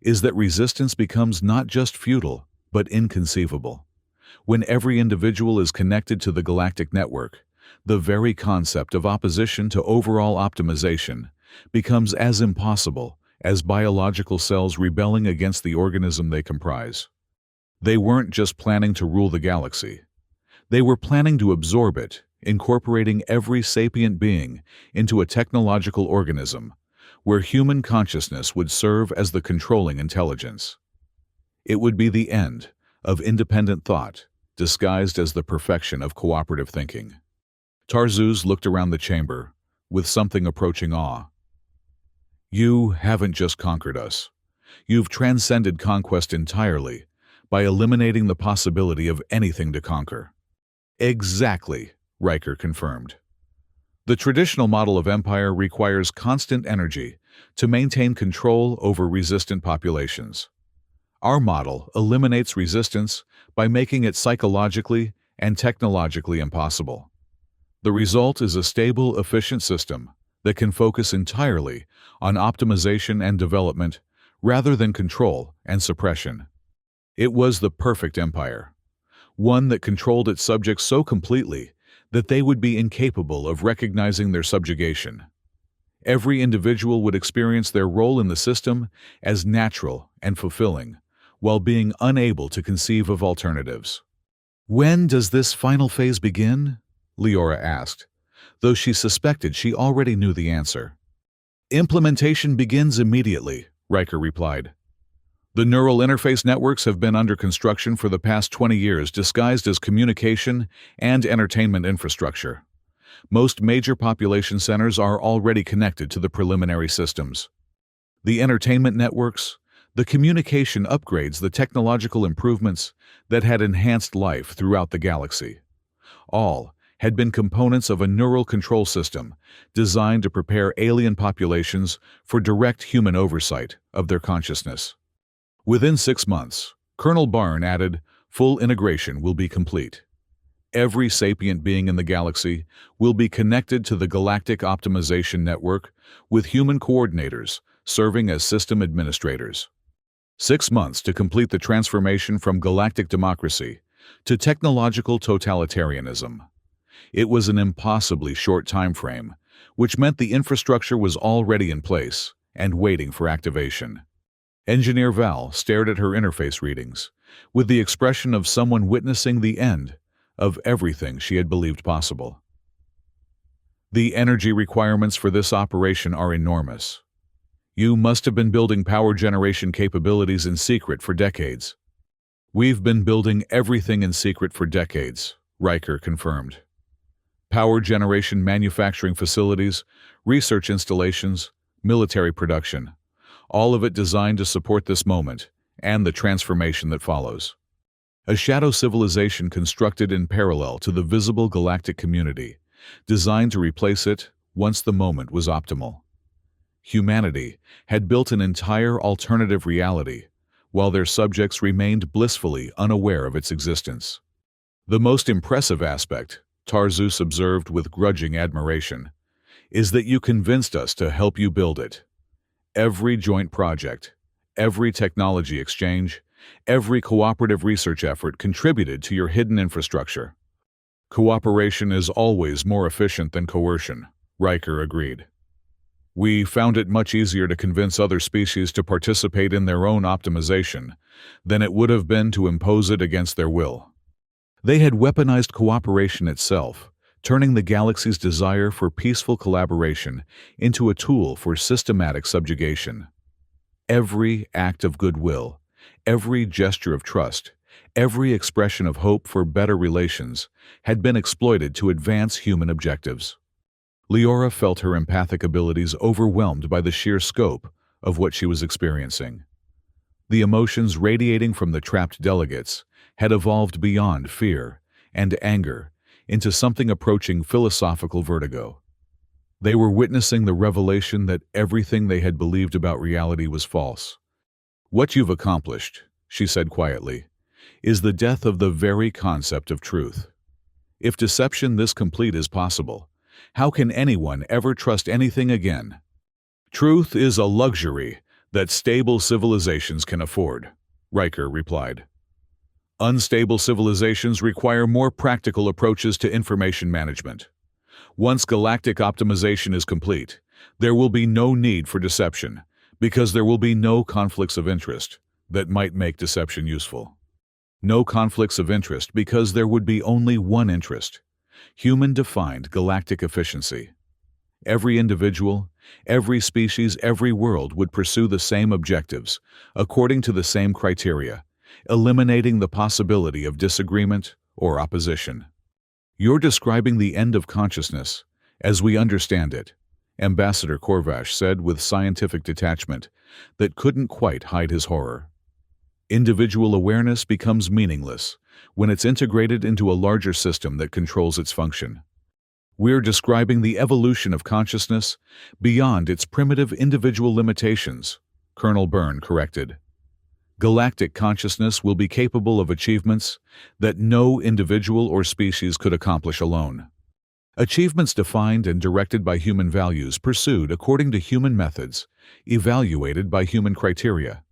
is that resistance becomes not just futile, but inconceivable. When every individual is connected to the galactic network, the very concept of opposition to overall optimization becomes as impossible as biological cells rebelling against the organism they comprise. They weren't just planning to rule the galaxy. They were planning to absorb it, incorporating every sapient being into a technological organism where human consciousness would serve as the controlling intelligence. It would be the end of independent thought, disguised as the perfection of cooperative thinking. Tarzuz looked around the chamber, with something approaching awe. You haven't just conquered us. You've transcended conquest entirely by eliminating the possibility of anything to conquer. Exactly, Riker confirmed. The traditional model of empire requires constant energy to maintain control over resistant populations. Our model eliminates resistance by making it psychologically and technologically impossible. The result is a stable, efficient system that can focus entirely on optimization and development rather than control and suppression. It was the perfect empire, one that controlled its subjects so completely that they would be incapable of recognizing their subjugation. Every individual would experience their role in the system as natural and fulfilling, while being unable to conceive of alternatives. When does this final phase begin? Leora asked, though she suspected she already knew the answer. Implementation begins immediately, Riker replied. The neural interface networks have been under construction for the past 20 years, disguised as communication and entertainment infrastructure. Most major population centers are already connected to the preliminary systems. The entertainment networks, the communication upgrades, the technological improvements that had enhanced life throughout the galaxy. All had been components of a neural control system designed to prepare alien populations for direct human oversight of their consciousness. Within 6 months, Colonel Byrne added, full integration will be complete. Every sapient being in the galaxy will be connected to the Galactic Optimization Network with human coordinators serving as system administrators. 6 months to complete the transformation from galactic democracy to technological totalitarianism. It was an impossibly short time frame, which meant the infrastructure was already in place and waiting for activation. Engineer Val stared at her interface readings, with the expression of someone witnessing the end of everything she had believed possible. The energy requirements for this operation are enormous. You must have been building power generation capabilities in secret for decades. We've been building everything in secret for decades, Riker confirmed. Power generation manufacturing facilities, research installations, military production, all of it designed to support this moment and the transformation that follows. A shadow civilization constructed in parallel to the visible galactic community, designed to replace it once the moment was optimal. Humanity had built an entire alternative reality, while their subjects remained blissfully unaware of its existence. The most impressive aspect, Tarzus observed with grudging admiration, is that you convinced us to help you build it. Every joint project, every technology exchange, every cooperative research effort contributed to your hidden infrastructure. Cooperation is always more efficient than coercion, Riker agreed. We found it much easier to convince other species to participate in their own optimization than it would have been to impose it against their will. They had weaponized cooperation itself, turning the galaxy's desire for peaceful collaboration into a tool for systematic subjugation. Every act of goodwill, every gesture of trust, every expression of hope for better relations had been exploited to advance human objectives. Leora felt her empathic abilities overwhelmed by the sheer scope of what she was experiencing. The emotions radiating from the trapped delegates had evolved beyond fear and anger into something approaching philosophical vertigo. They were witnessing the revelation that everything they had believed about reality was false. "What you've accomplished," she said quietly, "is the death of the very concept of truth. If deception this complete is possible, how can anyone ever trust anything again? Truth is a luxury that stable civilizations can afford," Riker replied. "Unstable civilizations require more practical approaches to information management. Once galactic optimization is complete, there will be no need for deception, because there will be no conflicts of interest that might make deception useful. No conflicts of interest because there would be only one interest: human-defined galactic efficiency. Every individual, every species, every world would pursue the same objectives, according to the same criteria, eliminating the possibility of disagreement or opposition. You're describing the end of consciousness, as we understand it," Ambassador Korvash said with scientific detachment that couldn't quite hide his horror. "Individual awareness becomes meaningless when it's integrated into a larger system that controls its function. We're describing the evolution of consciousness beyond its primitive individual limitations," Colonel Byrne corrected. "Galactic consciousness will be capable of achievements that no individual or species could accomplish alone. Achievements defined and directed by human values pursued according to human methods, evaluated by human criteria.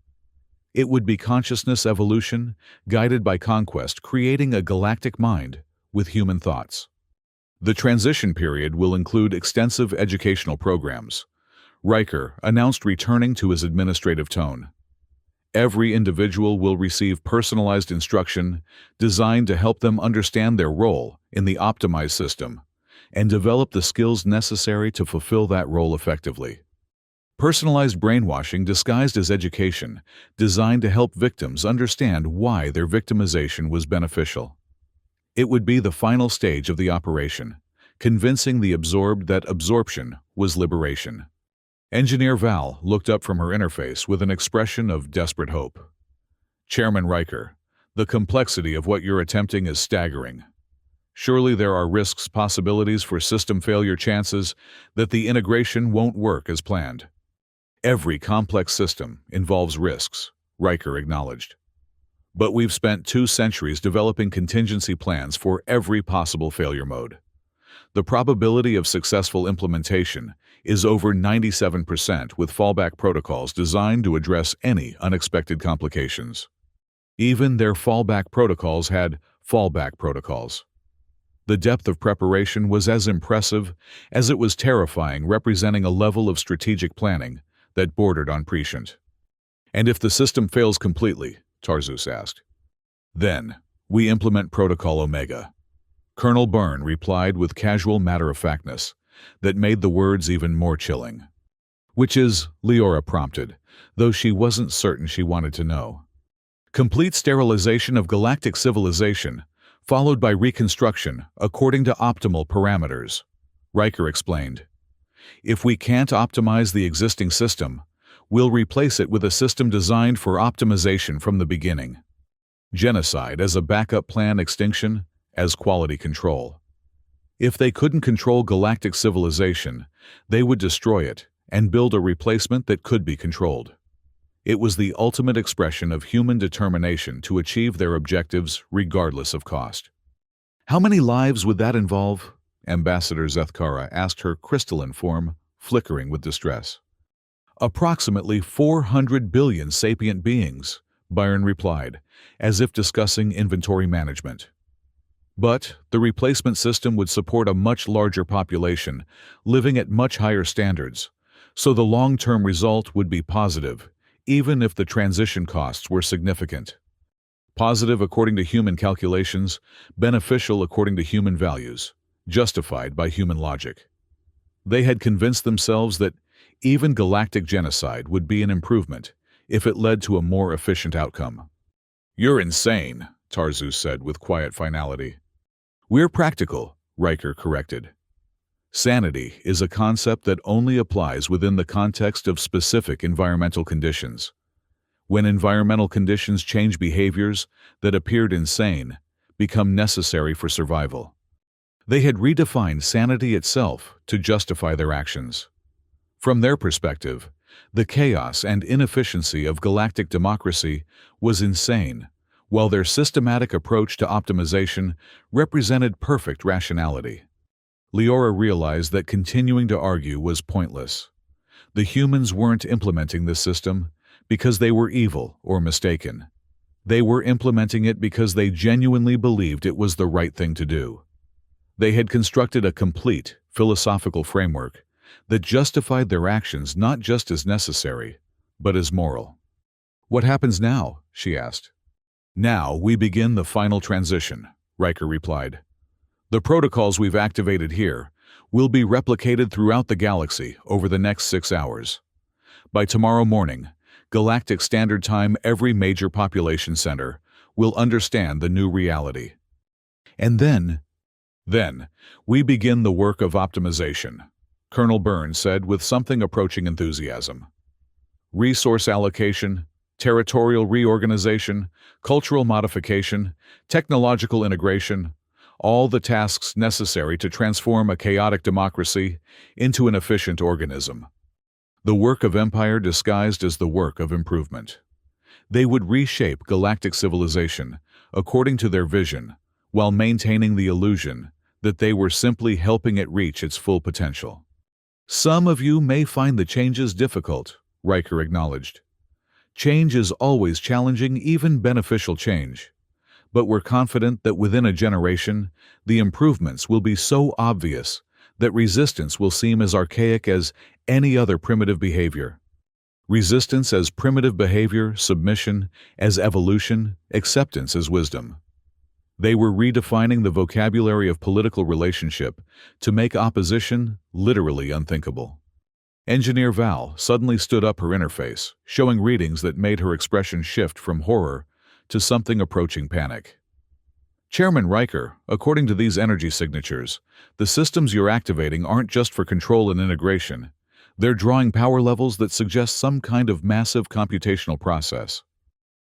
It would be consciousness evolution, guided by conquest, creating a galactic mind with human thoughts. The transition period will include extensive educational programs," Riker announced, returning to his administrative tone. "Every individual will receive personalized instruction designed to help them understand their role in the optimized system and develop the skills necessary to fulfill that role effectively. Personalized brainwashing disguised as education, designed to help victims understand why their victimization was beneficial. It would be the final stage of the operation, convincing the absorbed that absorption was liberation." Engineer Val looked up from her interface with an expression of desperate hope. "Chairman Riker, the complexity of what you're attempting is staggering. Surely there are risks, possibilities for system failure, chances that the integration won't work as planned." "Every complex system involves risks," Riker acknowledged. "But we've spent 2 centuries developing contingency plans for every possible failure mode. The probability of successful implementation is over 97%, with fallback protocols designed to address any unexpected complications. Even their fallback protocols had fallback protocols. The depth of preparation was as impressive as it was terrifying, representing a level of strategic planning that bordered on prescient." "And if the system fails completely," Tarzus asked, "then we implement Protocol Omega." Colonel Byrne replied with casual matter-of-factness that made the words even more chilling. "Which is," Leora prompted, though she wasn't certain she wanted to know. "Complete sterilization of galactic civilization, followed by reconstruction according to optimal parameters," Riker explained. "If we can't optimize the existing system, we'll replace it with a system designed for optimization from the beginning. Genocide as a backup plan, extinction as quality control. If they couldn't control galactic civilization, they would destroy it and build a replacement that could be controlled. It was the ultimate expression of human determination to achieve their objectives regardless of cost. How many lives would that involve? Ambassador Zethkara asked, her crystalline form flickering with distress. Approximately 400 billion sapient beings, Byron replied, as if discussing inventory management. But the replacement system would support a much larger population, living at much higher standards, so the long-term result would be positive, even if the transition costs were significant. Positive according to human calculations, beneficial according to human values, justified by human logic. They had convinced themselves that even galactic genocide would be an improvement if it led to a more efficient outcome. "You're insane," Tarzus said with quiet finality. "We're practical," Riker corrected. Sanity is a concept that only applies within the context of specific environmental conditions. When environmental conditions change, behaviors that appeared insane become necessary for survival. They had redefined sanity itself to justify their actions. From their perspective, the chaos and inefficiency of galactic democracy was insane, while their systematic approach to optimization represented perfect rationality. Leora realized that continuing to argue was pointless. The humans weren't implementing this system because they were evil or mistaken. They were implementing it because they genuinely believed it was the right thing to do. They had constructed a complete philosophical framework that justified their actions not just as necessary, but as moral. "What happens now?" she asked. "Now we begin the final transition," Riker replied. "The protocols we've activated here will be replicated throughout the galaxy over the next 6 hours. By tomorrow morning, Galactic Standard Time, every major population center will understand the new reality. And then we begin the work of optimization," Colonel Burns said with something approaching enthusiasm. "Resource allocation, territorial reorganization, cultural modification, technological integration, all the tasks necessary to transform a chaotic democracy into an efficient organism. The work of empire disguised as the work of improvement. They would reshape galactic civilization according to their vision, while maintaining the illusion that they were simply helping it reach its full potential." "Some of you may find the changes difficult," Riker acknowledged. "Change is always challenging, even beneficial change. But we're confident that within a generation, the improvements will be so obvious that resistance will seem as archaic as any other primitive behavior. Resistance as primitive behavior, submission as evolution, acceptance as wisdom." They were redefining the vocabulary of political relationship to make opposition literally unthinkable. Engineer Val suddenly stood up her interface, showing readings that made her expression shift from horror to something approaching panic. "Chairman Riker, according to these energy signatures, the systems you're activating aren't just for control and integration. They're drawing power levels that suggest some kind of massive computational process."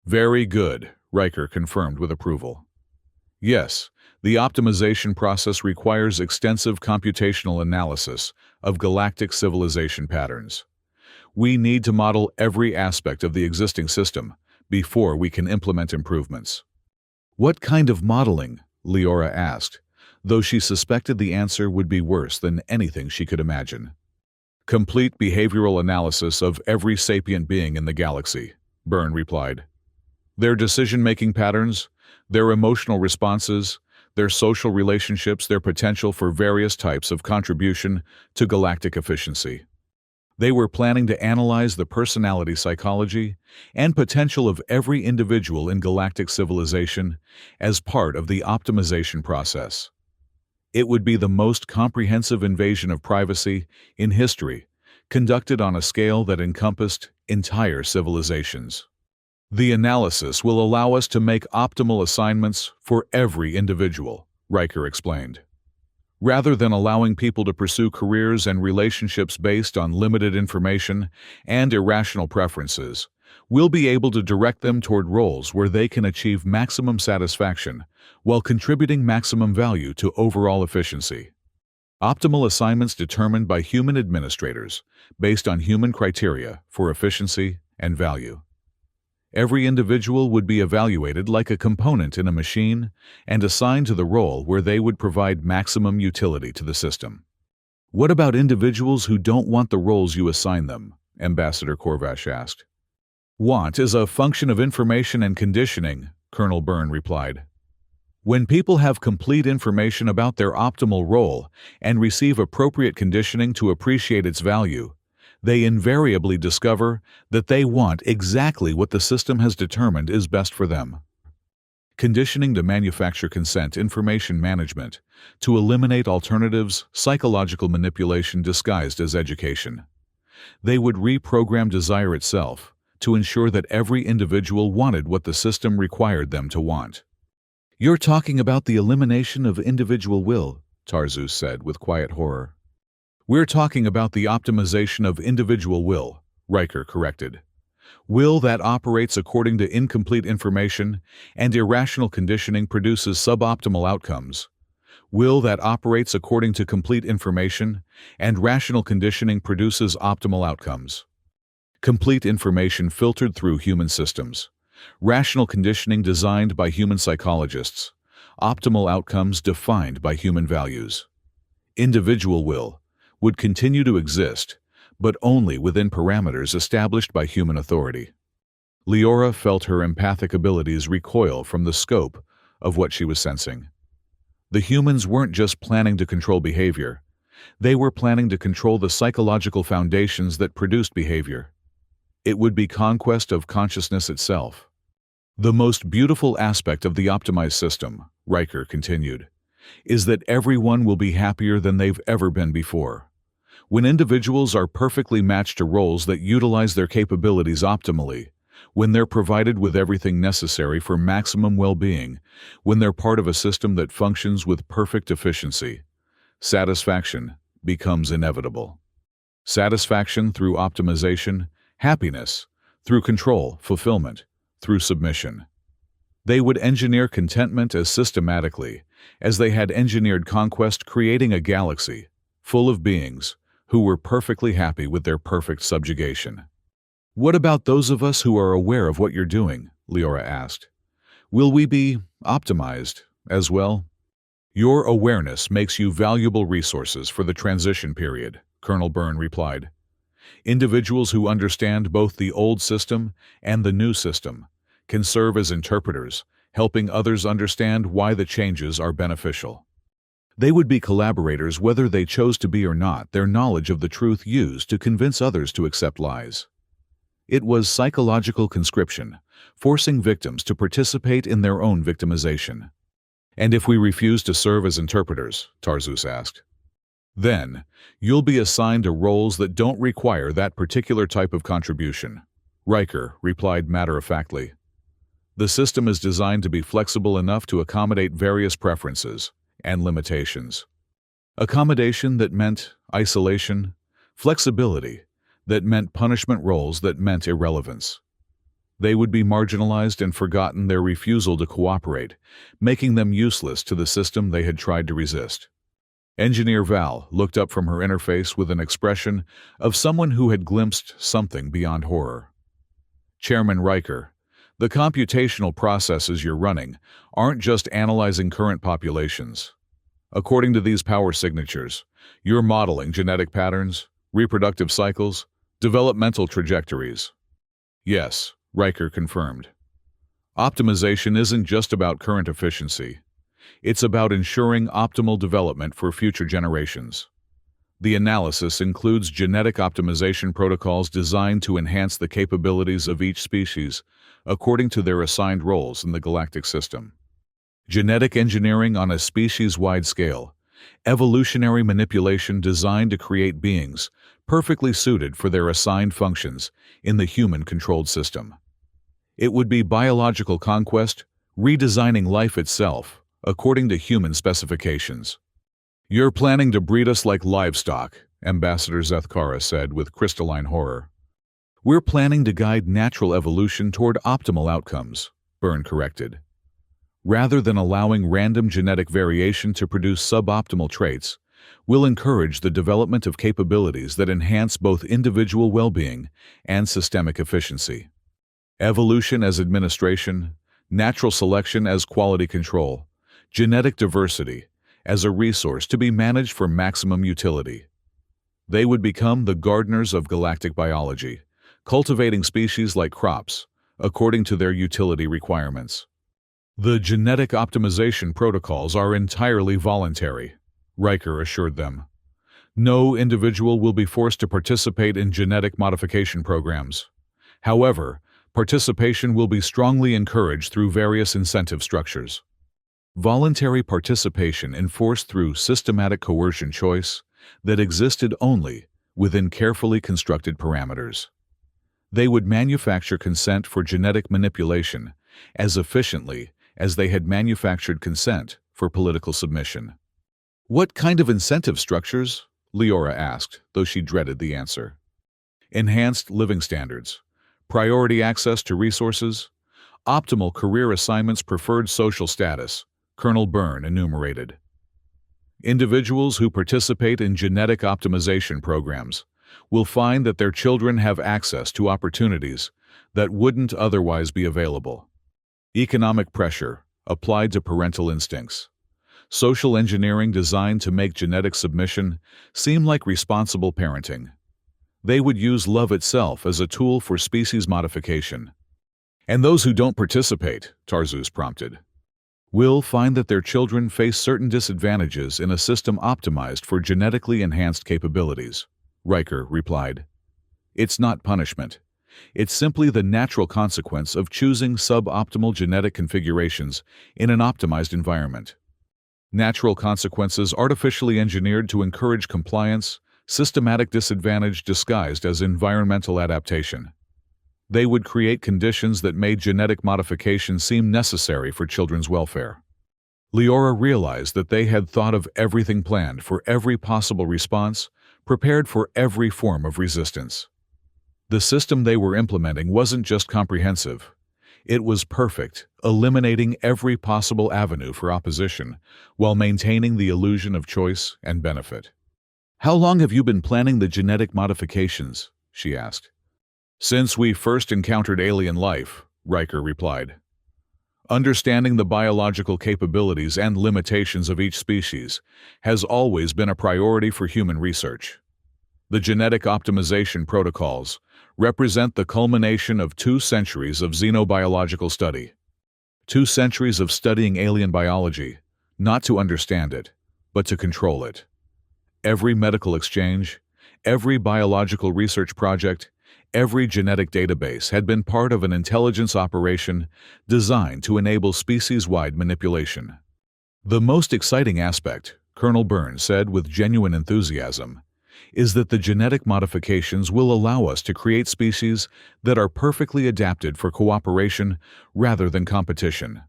"Very good," Riker confirmed with approval. "Yes, the optimization process requires extensive computational analysis of galactic civilization patterns. We need to model every aspect of the existing system before we can implement improvements." "What kind of modeling?" Leora asked, though she suspected the answer would be worse than anything she could imagine. "Complete behavioral analysis of every sapient being in the galaxy," Byrne replied. "Their decision-making patterns, their emotional responses, their social relationships, their potential for various types of contribution to galactic efficiency. They were planning to analyze the personality psychology and potential of every individual in galactic civilization as part of the optimization process. It would be the most comprehensive invasion of privacy in history, conducted on a scale that encompassed entire civilizations. The analysis will allow us to make optimal assignments for every individual," Riker explained. "Rather than allowing people to pursue careers and relationships based on limited information and irrational preferences, we'll be able to direct them toward roles where they can achieve maximum satisfaction while contributing maximum value to overall efficiency." Optimal assignments determined by human administrators, based on human criteria for efficiency and value. Every individual would be evaluated like a component in a machine and assigned to the role where they would provide maximum utility to the system. What about individuals who don't want the roles you assign them? Ambassador Corvash asked. Want is a function of information and conditioning, Colonel Byrne replied. When people have complete information about their optimal role and receive appropriate conditioning to appreciate its value, they invariably discover that they want exactly what the system has determined is best for them. Conditioning to manufacture consent information management, to eliminate alternatives, psychological manipulation disguised as education. They would reprogram desire itself to ensure that every individual wanted what the system required them to want. You're talking about the elimination of individual will, Tarzus said with quiet horror. We're talking about the optimization of individual will, Riker corrected. Will that operates according to incomplete information and irrational conditioning produces suboptimal outcomes. Will that operates according to complete information and rational conditioning produces optimal outcomes. Complete information filtered through human systems. Rational conditioning designed by human psychologists. Optimal outcomes defined by human values. Individual will would continue to exist, but only within parameters established by human authority. Leora felt her empathic abilities recoil from the scope of what she was sensing. The humans weren't just planning to control behavior. They were planning to control the psychological foundations that produced behavior. It would be conquest of consciousness itself. The most beautiful aspect of the optimized system, Riker continued, is that everyone will be happier than they've ever been before. When individuals are perfectly matched to roles that utilize their capabilities optimally, when they're provided with everything necessary for maximum well-being, when they're part of a system that functions with perfect efficiency, satisfaction becomes inevitable. Satisfaction through optimization, happiness through control, fulfillment through submission. They would engineer contentment as systematically as they had engineered conquest, creating a galaxy full of beings who were perfectly happy with their perfect subjugation. What about those of us who are aware of what you're doing? Leora asked. Will we be optimized as well? Your awareness makes you valuable resources for the transition period, Colonel Byrne replied. Individuals who understand both the old system and the new system can serve as interpreters, helping others understand why the changes are beneficial. They would be collaborators whether they chose to be or not, their knowledge of the truth used to convince others to accept lies. It was psychological conscription, forcing victims to participate in their own victimization. And if we refuse to serve as interpreters, Tarzus asked, then you'll be assigned to roles that don't require that particular type of contribution, Riker replied matter-of-factly. The system is designed to be flexible enough to accommodate various preferences and limitations. Accommodation that meant isolation, flexibility that meant punishment, roles that meant irrelevance. They would be marginalized and forgotten, their refusal to cooperate, making them useless to the system they had tried to resist. Engineer Val looked up from her interface with an expression of someone who had glimpsed something beyond horror. Chairman Riker, the computational processes you're running aren't just analyzing current populations. According to these power signatures, you're modeling genetic patterns, reproductive cycles, developmental trajectories. Yes, Riker confirmed. Optimization isn't just about current efficiency. It's about ensuring optimal development for future generations. The analysis includes genetic optimization protocols designed to enhance the capabilities of each species according to their assigned roles in the galactic system. Genetic engineering on a species-wide scale, evolutionary manipulation designed to create beings perfectly suited for their assigned functions in the human-controlled system. It would be biological conquest, redesigning life itself according to human specifications. You're planning to breed us like livestock, Ambassador Zethkara said with crystalline horror. We're planning to guide natural evolution toward optimal outcomes, Byrne corrected. Rather than allowing random genetic variation to produce suboptimal traits, will encourage the development of capabilities that enhance both individual well-being and systemic efficiency. Evolution as administration, natural selection as quality control, genetic diversity as a resource to be managed for maximum utility. They would become the gardeners of galactic biology, cultivating species like crops, according to their utility requirements. The genetic optimization protocols are entirely voluntary, Riker assured them. No individual will be forced to participate in genetic modification programs. However, participation will be strongly encouraged through various incentive structures. Voluntary participation enforced through systematic coercion choice that existed only within carefully constructed parameters. They would manufacture consent for genetic manipulation as efficiently as they had manufactured consent for political submission. What kind of incentive structures? Leora asked, though she dreaded the answer. Enhanced living standards, priority access to resources, optimal career assignments, preferred social status, Colonel Byrne enumerated. Individuals who participate in genetic optimization programs will find that their children have access to opportunities that wouldn't otherwise be available. Economic pressure applied to parental instincts. Social engineering designed to make genetic submission seem like responsible parenting. They would use love itself as a tool for species modification. And those who don't participate, Tarzus prompted, will find that their children face certain disadvantages in a system optimized for genetically enhanced capabilities, Riker replied. It's not punishment. It's simply the natural consequence of choosing suboptimal genetic configurations in an optimized environment. Natural consequences artificially engineered to encourage compliance, systematic disadvantage disguised as environmental adaptation. They would create conditions that made genetic modification seem necessary for children's welfare. Leora realized that they had thought of everything, planned for every possible response, prepared for every form of resistance. The system they were implementing wasn't just comprehensive. It was perfect, eliminating every possible avenue for opposition while maintaining the illusion of choice and benefit. "How long have you been planning the genetic modifications?" she asked. "Since we first encountered alien life," Riker replied. "Understanding the biological capabilities and limitations of each species has always been a priority for human research. The genetic optimization protocols represent the culmination of 2 centuries of xenobiological study. 2 centuries of studying alien biology, not to understand it, but to control it. Every medical exchange, every biological research project, every genetic database had been part of an intelligence operation designed to enable species-wide manipulation. The most exciting aspect, Colonel Byrne said with genuine enthusiasm, is that the genetic modifications will allow us to create species that are perfectly adapted for cooperation rather than competition.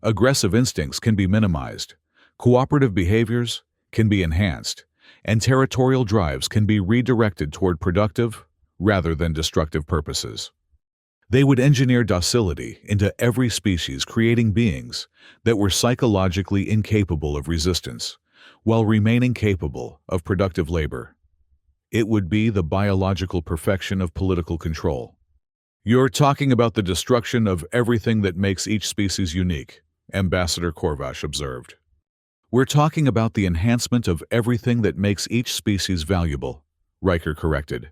Aggressive instincts can be minimized, cooperative behaviors can be enhanced, and territorial drives can be redirected toward productive rather than destructive purposes. They would engineer docility into every species, creating beings that were psychologically incapable of resistance, while remaining capable of productive labor. It would be the biological perfection of political control. "You're talking about the destruction of everything that makes each species unique," Ambassador Korvash observed. "We're talking about the enhancement of everything that makes each species valuable," Riker corrected.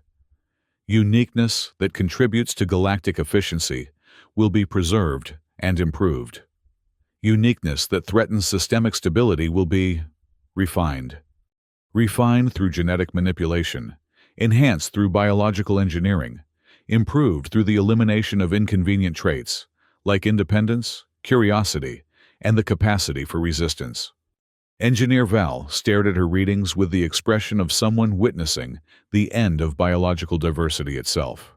"Uniqueness that contributes to galactic efficiency will be preserved and improved. Uniqueness that threatens systemic stability will be refined. Refined through genetic manipulation, enhanced through biological engineering, improved through the elimination of inconvenient traits, like independence, curiosity, and the capacity for resistance." Engineer Val stared at her readings with the expression of someone witnessing the end of biological diversity itself.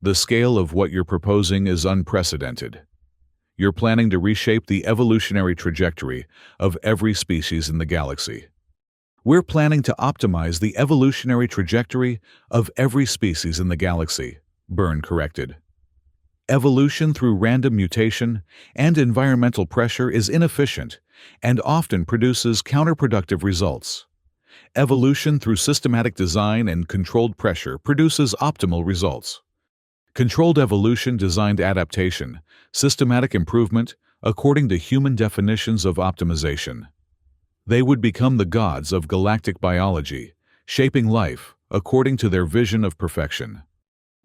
"The scale of what you're proposing is unprecedented. You're planning to reshape the evolutionary trajectory of every species in the galaxy." "We're planning to optimize the evolutionary trajectory of every species in the galaxy," Byrne corrected. Evolution through random mutation and environmental pressure is inefficient and often produces counterproductive results. Evolution through systematic design and controlled pressure produces optimal results. Controlled evolution designed adaptation, systematic improvement, according to human definitions of optimization. They would become the gods of galactic biology, shaping life according to their vision of perfection.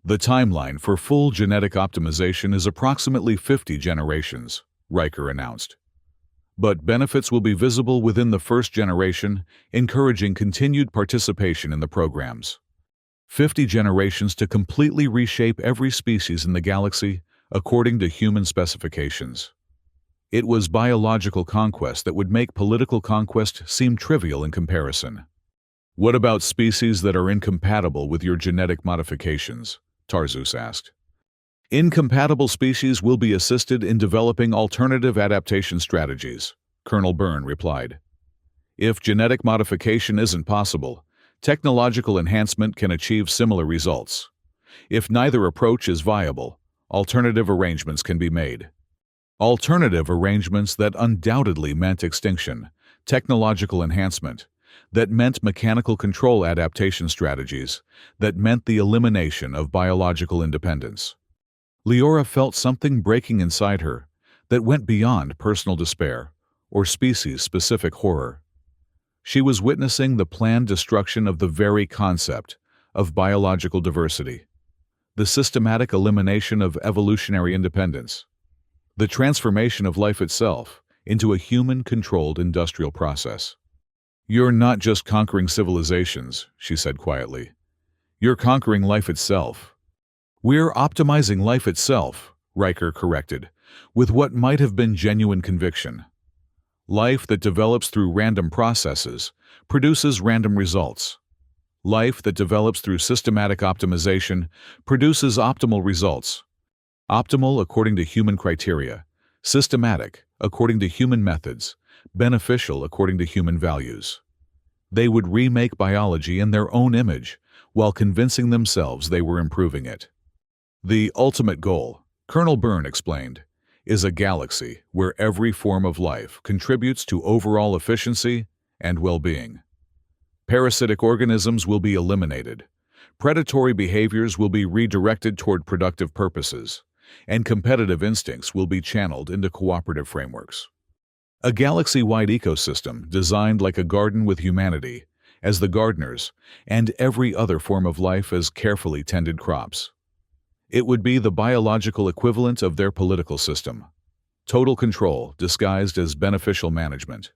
The timeline for full genetic optimization is approximately 50 generations, Riker announced. But benefits will be visible within the first generation, encouraging continued participation in the programs. 50 generations to completely reshape every species in the galaxy according to human specifications. It was biological conquest that would make political conquest seem trivial in comparison. What about species that are incompatible with your genetic modifications? Tarzus asked. Incompatible species will be assisted in developing alternative adaptation strategies, Colonel Byrne replied. If genetic modification isn't possible, technological enhancement can achieve similar results. If neither approach is viable, alternative arrangements can be made. Alternative arrangements that undoubtedly meant extinction, technological enhancement, that meant mechanical control adaptation strategies, that meant the elimination of biological independence. Leora felt something breaking inside her that went beyond personal despair or species-specific horror. She was witnessing the planned destruction of the very concept of biological diversity, the systematic elimination of evolutionary independence, the transformation of life itself into a human-controlled industrial process. "You're not just conquering civilizations," she said quietly. "You're conquering life itself." "We're optimizing life itself," Riker corrected, with what might have been genuine conviction. Life that develops through random processes produces random results. Life that develops through systematic optimization produces optimal results. Optimal according to human criteria, systematic according to human methods, beneficial according to human values. They would remake biology in their own image while convincing themselves they were improving it. The ultimate goal, Colonel Byrne explained, is a galaxy where every form of life contributes to overall efficiency and well-being. Parasitic organisms will be eliminated, predatory behaviors will be redirected toward productive purposes, and competitive instincts will be channeled into cooperative frameworks. A galaxy-wide ecosystem designed like a garden with humanity as the gardeners and every other form of life as carefully tended crops. It would be the biological equivalent of their political system. Total control disguised as beneficial management.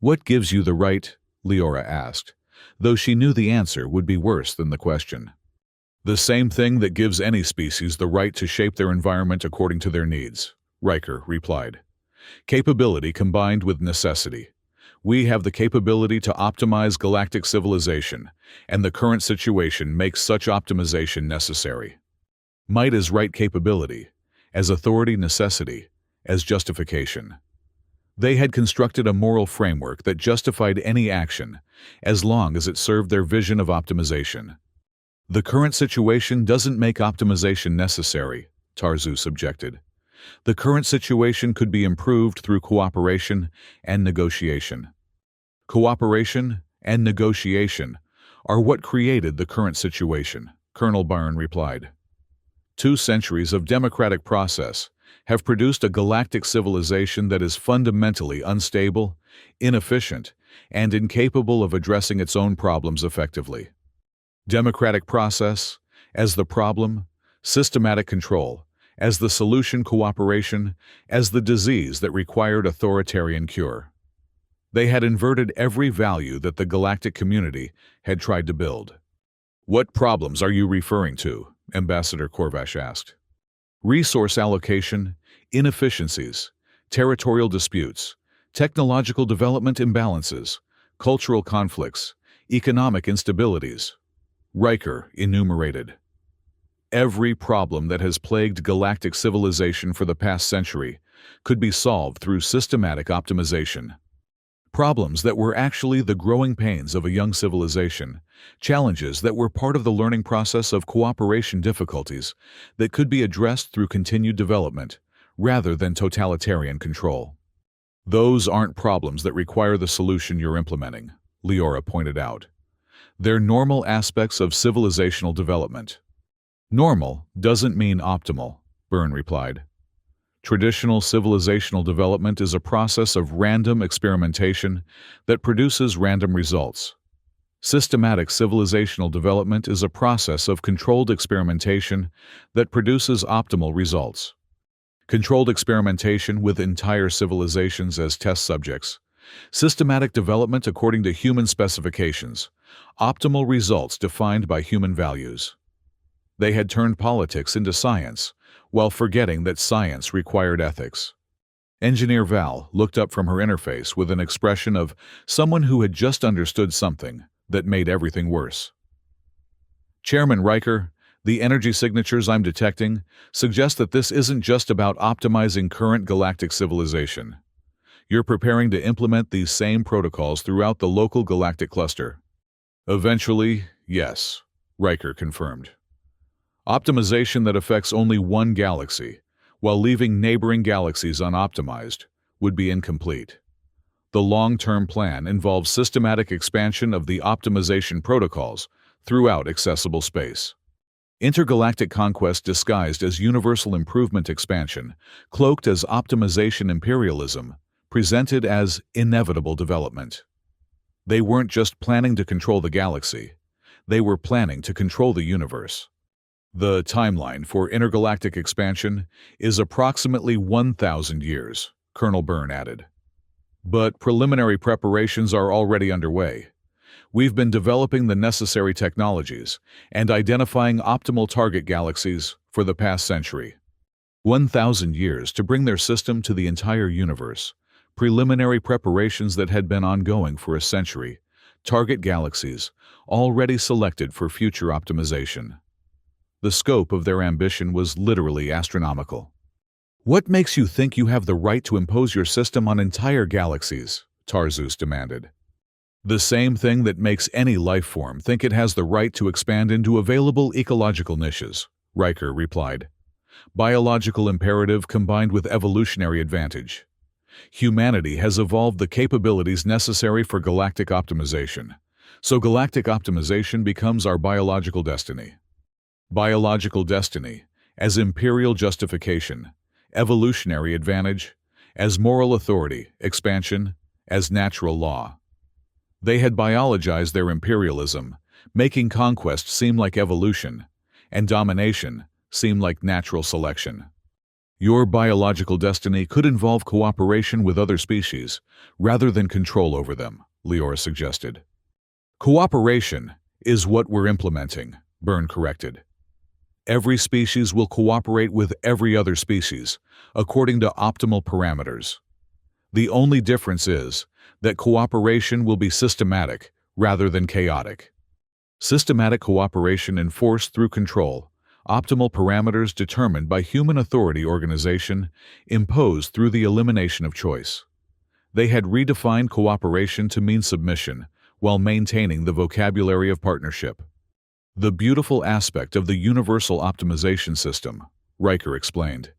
"What gives you the right?" Leora asked, though she knew the answer would be worse than the question. "The same thing that gives any species the right to shape their environment according to their needs," Riker replied. "Capability combined with necessity. We have the capability to optimize galactic civilization, and the current situation makes such optimization necessary. Might is right capability, as authority necessity, as justification. They had constructed a moral framework that justified any action, as long as it served their vision of optimization. The current situation doesn't make optimization necessary," Tarzus objected. "The current situation could be improved through cooperation and negotiation." "Cooperation and negotiation are what created the current situation," Colonel Byrne replied. 2 centuries of democratic process have produced a galactic civilization that is fundamentally unstable, inefficient, and incapable of addressing its own problems effectively. Democratic process as the problem, systematic control as the solution, cooperation as the disease that required authoritarian cure. They had inverted every value that the galactic community had tried to build. "What problems are you referring to?" Ambassador Korvash asked. "Resource allocation, inefficiencies, territorial disputes, technological development imbalances, cultural conflicts, economic instabilities," Riker enumerated. Every problem that has plagued galactic civilization for the past century could be solved through systematic optimization. Problems that were actually the growing pains of a young civilization, challenges that were part of the learning process of cooperation difficulties that could be addressed through continued development, rather than totalitarian control. Those aren't problems that require the solution you're implementing, Leora pointed out. They're normal aspects of civilizational development. Normal doesn't mean optimal, Byrne replied. Traditional civilizational development is a process of random experimentation that produces random results. Systematic civilizational development is a process of controlled experimentation that produces optimal results. Controlled experimentation with entire civilizations as test subjects. Systematic development according to human specifications. Optimal results defined by human values. They had turned politics into science, while forgetting that science required ethics. Engineer Val looked up from her interface with an expression of someone who had just understood something that made everything worse. Chairman Riker, the energy signatures I'm detecting suggest that this isn't just about optimizing current galactic civilization. You're preparing to implement these same protocols throughout the local galactic cluster. Eventually, yes, Riker confirmed. Optimization that affects only one galaxy, while leaving neighboring galaxies unoptimized, would be incomplete. The long-term plan involves systematic expansion of the optimization protocols throughout accessible space. Intergalactic conquest disguised as universal improvement expansion, cloaked as optimization imperialism, presented as inevitable development. They weren't just planning to control the galaxy, they were planning to control the universe. The timeline for intergalactic expansion is approximately 1,000 years, Colonel Byrne added. But preliminary preparations are already underway. We've been developing the necessary technologies and identifying optimal target galaxies for the past century. 1,000 years to bring their system to the entire universe. Preliminary preparations that had been ongoing for a century. Target galaxies, already selected for future optimization. The scope of their ambition was literally astronomical. What makes you think you have the right to impose your system on entire galaxies? Tarzus demanded. The same thing that makes any life form think it has the right to expand into available ecological niches, Riker replied. Biological imperative combined with evolutionary advantage. Humanity has evolved the capabilities necessary for galactic optimization, so galactic optimization becomes our biological destiny. Biological destiny, as imperial justification, evolutionary advantage, as moral authority, expansion, as natural law. They had biologized their imperialism, making conquest seem like evolution, and domination seem like natural selection. Your biological destiny could involve cooperation with other species, rather than control over them, Leora suggested. Cooperation is what we're implementing, Byrne corrected. Every species will cooperate with every other species, according to optimal parameters. The only difference is that cooperation will be systematic rather than chaotic. Systematic cooperation enforced through control, optimal parameters determined by human authority organization, imposed through the elimination of choice. They had redefined cooperation to mean submission, while maintaining the vocabulary of partnership. The beautiful aspect of the universal optimization system, Riker explained,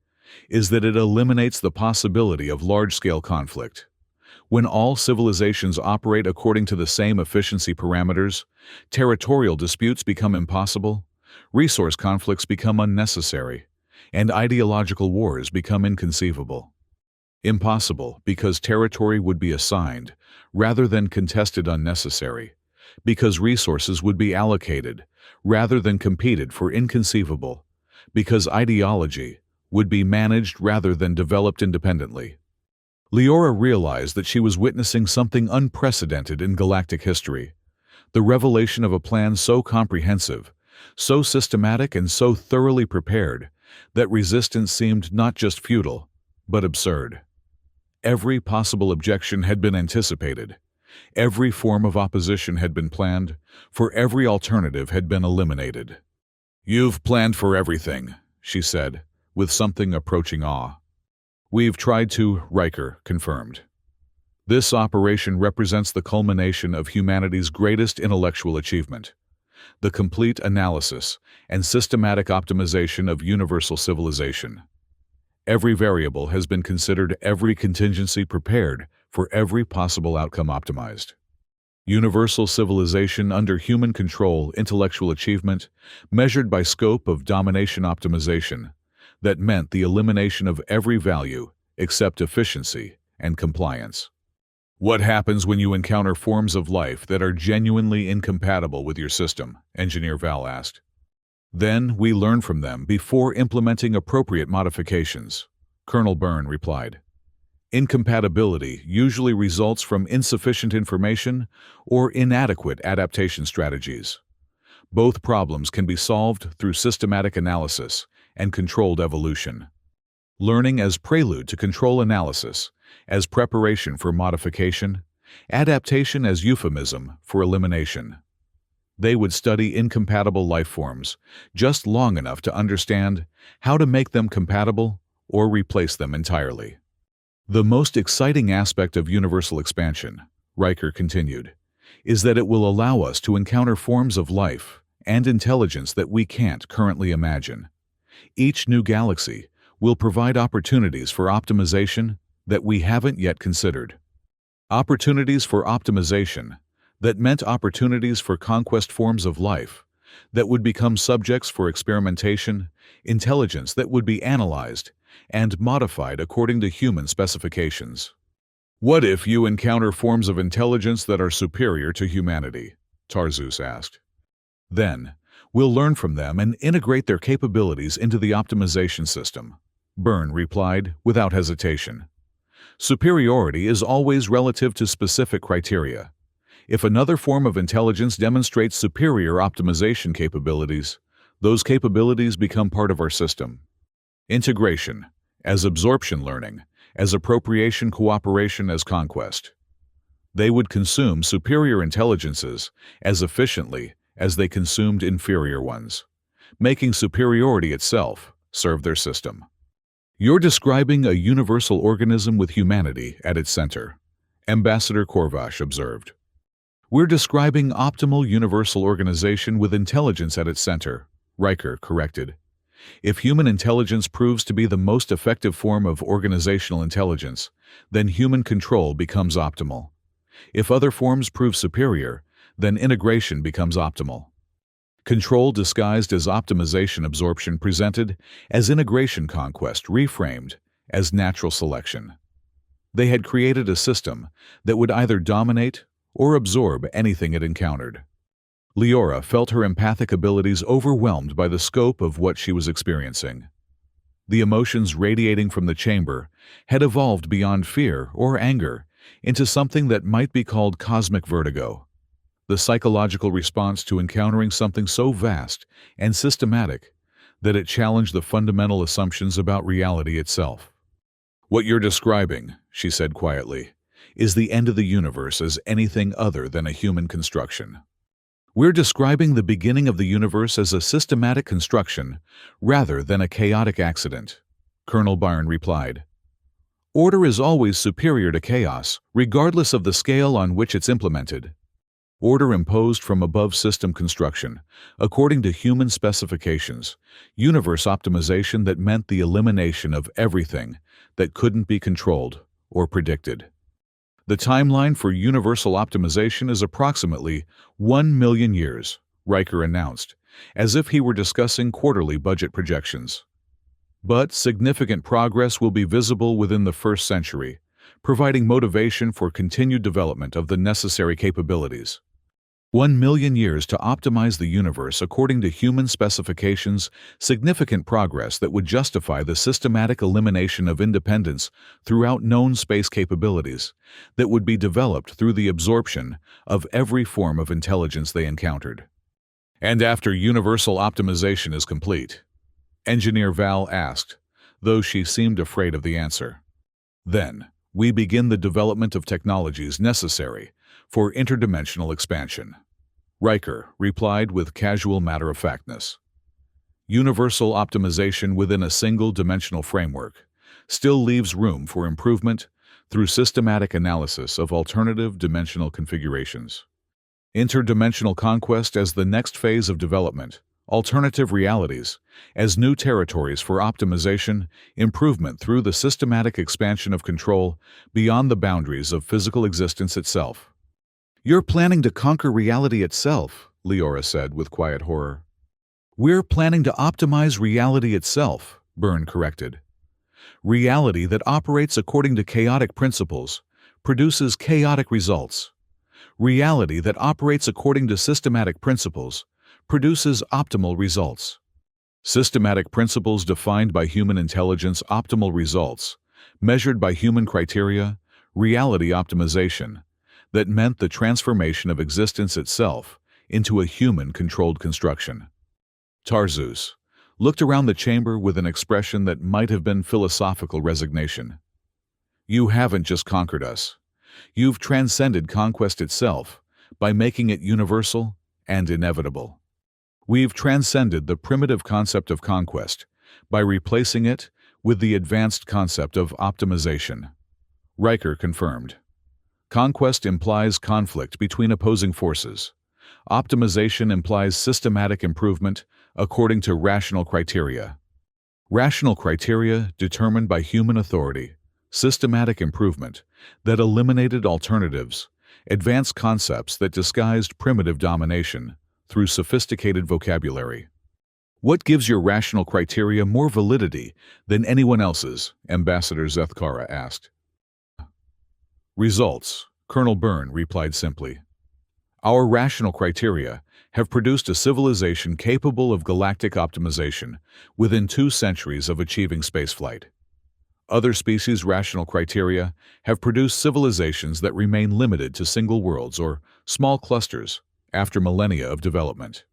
is that it eliminates the possibility of large-scale conflict. When all civilizations operate according to the same efficiency parameters, territorial disputes become impossible, resource conflicts become unnecessary, and ideological wars become inconceivable. Impossible because territory would be assigned, rather than contested unnecessary, because resources would be allocated, rather than competed for inconceivable, because ideology would be managed rather than developed independently. Leora realized that she was witnessing something unprecedented in galactic history, the revelation of a plan so comprehensive, so systematic and so thoroughly prepared that resistance seemed not just futile, but absurd. Every possible objection had been anticipated. Every form of opposition had been planned, for every alternative had been eliminated. "You've planned for everything," she said, with something approaching awe. "We've tried to," Riker confirmed. This operation represents the culmination of humanity's greatest intellectual achievement, the complete analysis and systematic optimization of universal civilization. Every variable has been considered, every contingency prepared, for every possible outcome optimized. Universal civilization under human control, intellectual achievement, measured by scope of domination optimization, that meant the elimination of every value except efficiency and compliance. What happens when you encounter forms of life that are genuinely incompatible with your system? Engineer Val asked. Then we learn from them before implementing appropriate modifications, Colonel Byrne replied. Incompatibility usually results from insufficient information or inadequate adaptation strategies. Both problems can be solved through systematic analysis and controlled evolution. Learning as prelude to control analysis, as preparation for modification, adaptation as euphemism for elimination. They would study incompatible life forms just long enough to understand how to make them compatible or replace them entirely. The most exciting aspect of universal expansion, Riker continued, is that it will allow us to encounter forms of life and intelligence that we can't currently imagine. Each new galaxy will provide opportunities for optimization that we haven't yet considered. Opportunities for optimization that meant opportunities for conquest forms of life that would become subjects for experimentation, intelligence that would be analyzed and modified according to human specifications. What if you encounter forms of intelligence that are superior to humanity? Tarzus asked. Then, we'll learn from them and integrate their capabilities into the optimization system, Byrne replied without hesitation. Superiority is always relative to specific criteria. If another form of intelligence demonstrates superior optimization capabilities, those capabilities become part of our system. Integration, as absorption learning, as appropriation cooperation as conquest. They would consume superior intelligences as efficiently as they consumed inferior ones, making superiority itself serve their system. You're describing a universal organism with humanity at its center, Ambassador Korvash observed. We're describing optimal universal organization with intelligence at its center, Riker corrected. If human intelligence proves to be the most effective form of organizational intelligence, then human control becomes optimal. If other forms prove superior, then integration becomes optimal. Control disguised as optimization absorption presented as integration conquest reframed as natural selection. They had created a system that would either dominate or absorb anything it encountered. Leora felt her empathic abilities overwhelmed by the scope of what she was experiencing. The emotions radiating from the chamber had evolved beyond fear or anger into something that might be called cosmic vertigo, the psychological response to encountering something so vast and systematic that it challenged the fundamental assumptions about reality itself. What you're describing, she said quietly, is the end of the universe as anything other than a human construction. We're describing the beginning of the universe as a systematic construction rather than a chaotic accident, Colonel Byrne replied. Order is always superior to chaos, regardless of the scale on which it's implemented. Order imposed from above system construction, according to human specifications, universe optimization that meant the elimination of everything that couldn't be controlled or predicted. The timeline for universal optimization is approximately 1 million years, Riker announced, as if he were discussing quarterly budget projections. But significant progress will be visible within the first century, providing motivation for continued development of the necessary capabilities. 1 million years to optimize the universe according to human specifications, significant progress that would justify the systematic elimination of independence throughout known space capabilities that would be developed through the absorption of every form of intelligence they encountered. And after universal optimization is complete, Engineer Val asked, though she seemed afraid of the answer. Then, we begin the development of technologies necessary for interdimensional expansion, Riker replied with casual matter-of-factness. Universal optimization within a single dimensional framework still leaves room for improvement through systematic analysis of alternative dimensional configurations. Interdimensional conquest as the next phase of development, alternative realities as new territories for optimization, improvement through the systematic expansion of control beyond the boundaries of physical existence itself. "You're planning to conquer reality itself," Leora said with quiet horror. "We're planning to optimize reality itself," Byrne corrected. "Reality that operates according to chaotic principles produces chaotic results. Reality that operates according to systematic principles produces optimal results. Systematic principles defined by human intelligence, optimal results, measured by human criteria, reality optimization, that meant the transformation of existence itself into a human-controlled construction." Tarzus looked around the chamber with an expression that might have been philosophical resignation. "You haven't just conquered us. You've transcended conquest itself by making it universal and inevitable. We've transcended the primitive concept of conquest by replacing it with the advanced concept of optimization." Riker confirmed. "Conquest implies conflict between opposing forces. Optimization implies systematic improvement according to rational criteria. Rational criteria determined by human authority, systematic improvement that eliminated alternatives, advanced concepts that disguised primitive domination through sophisticated vocabulary." "What gives your rational criteria more validity than anyone else's?" Ambassador Zethkara asked. "Results," Colonel Byrne replied simply. "Our rational criteria have produced a civilization capable of galactic optimization within 2 centuries of achieving spaceflight. Other species' rational criteria have produced civilizations that remain limited to single worlds or small clusters after millennia of development.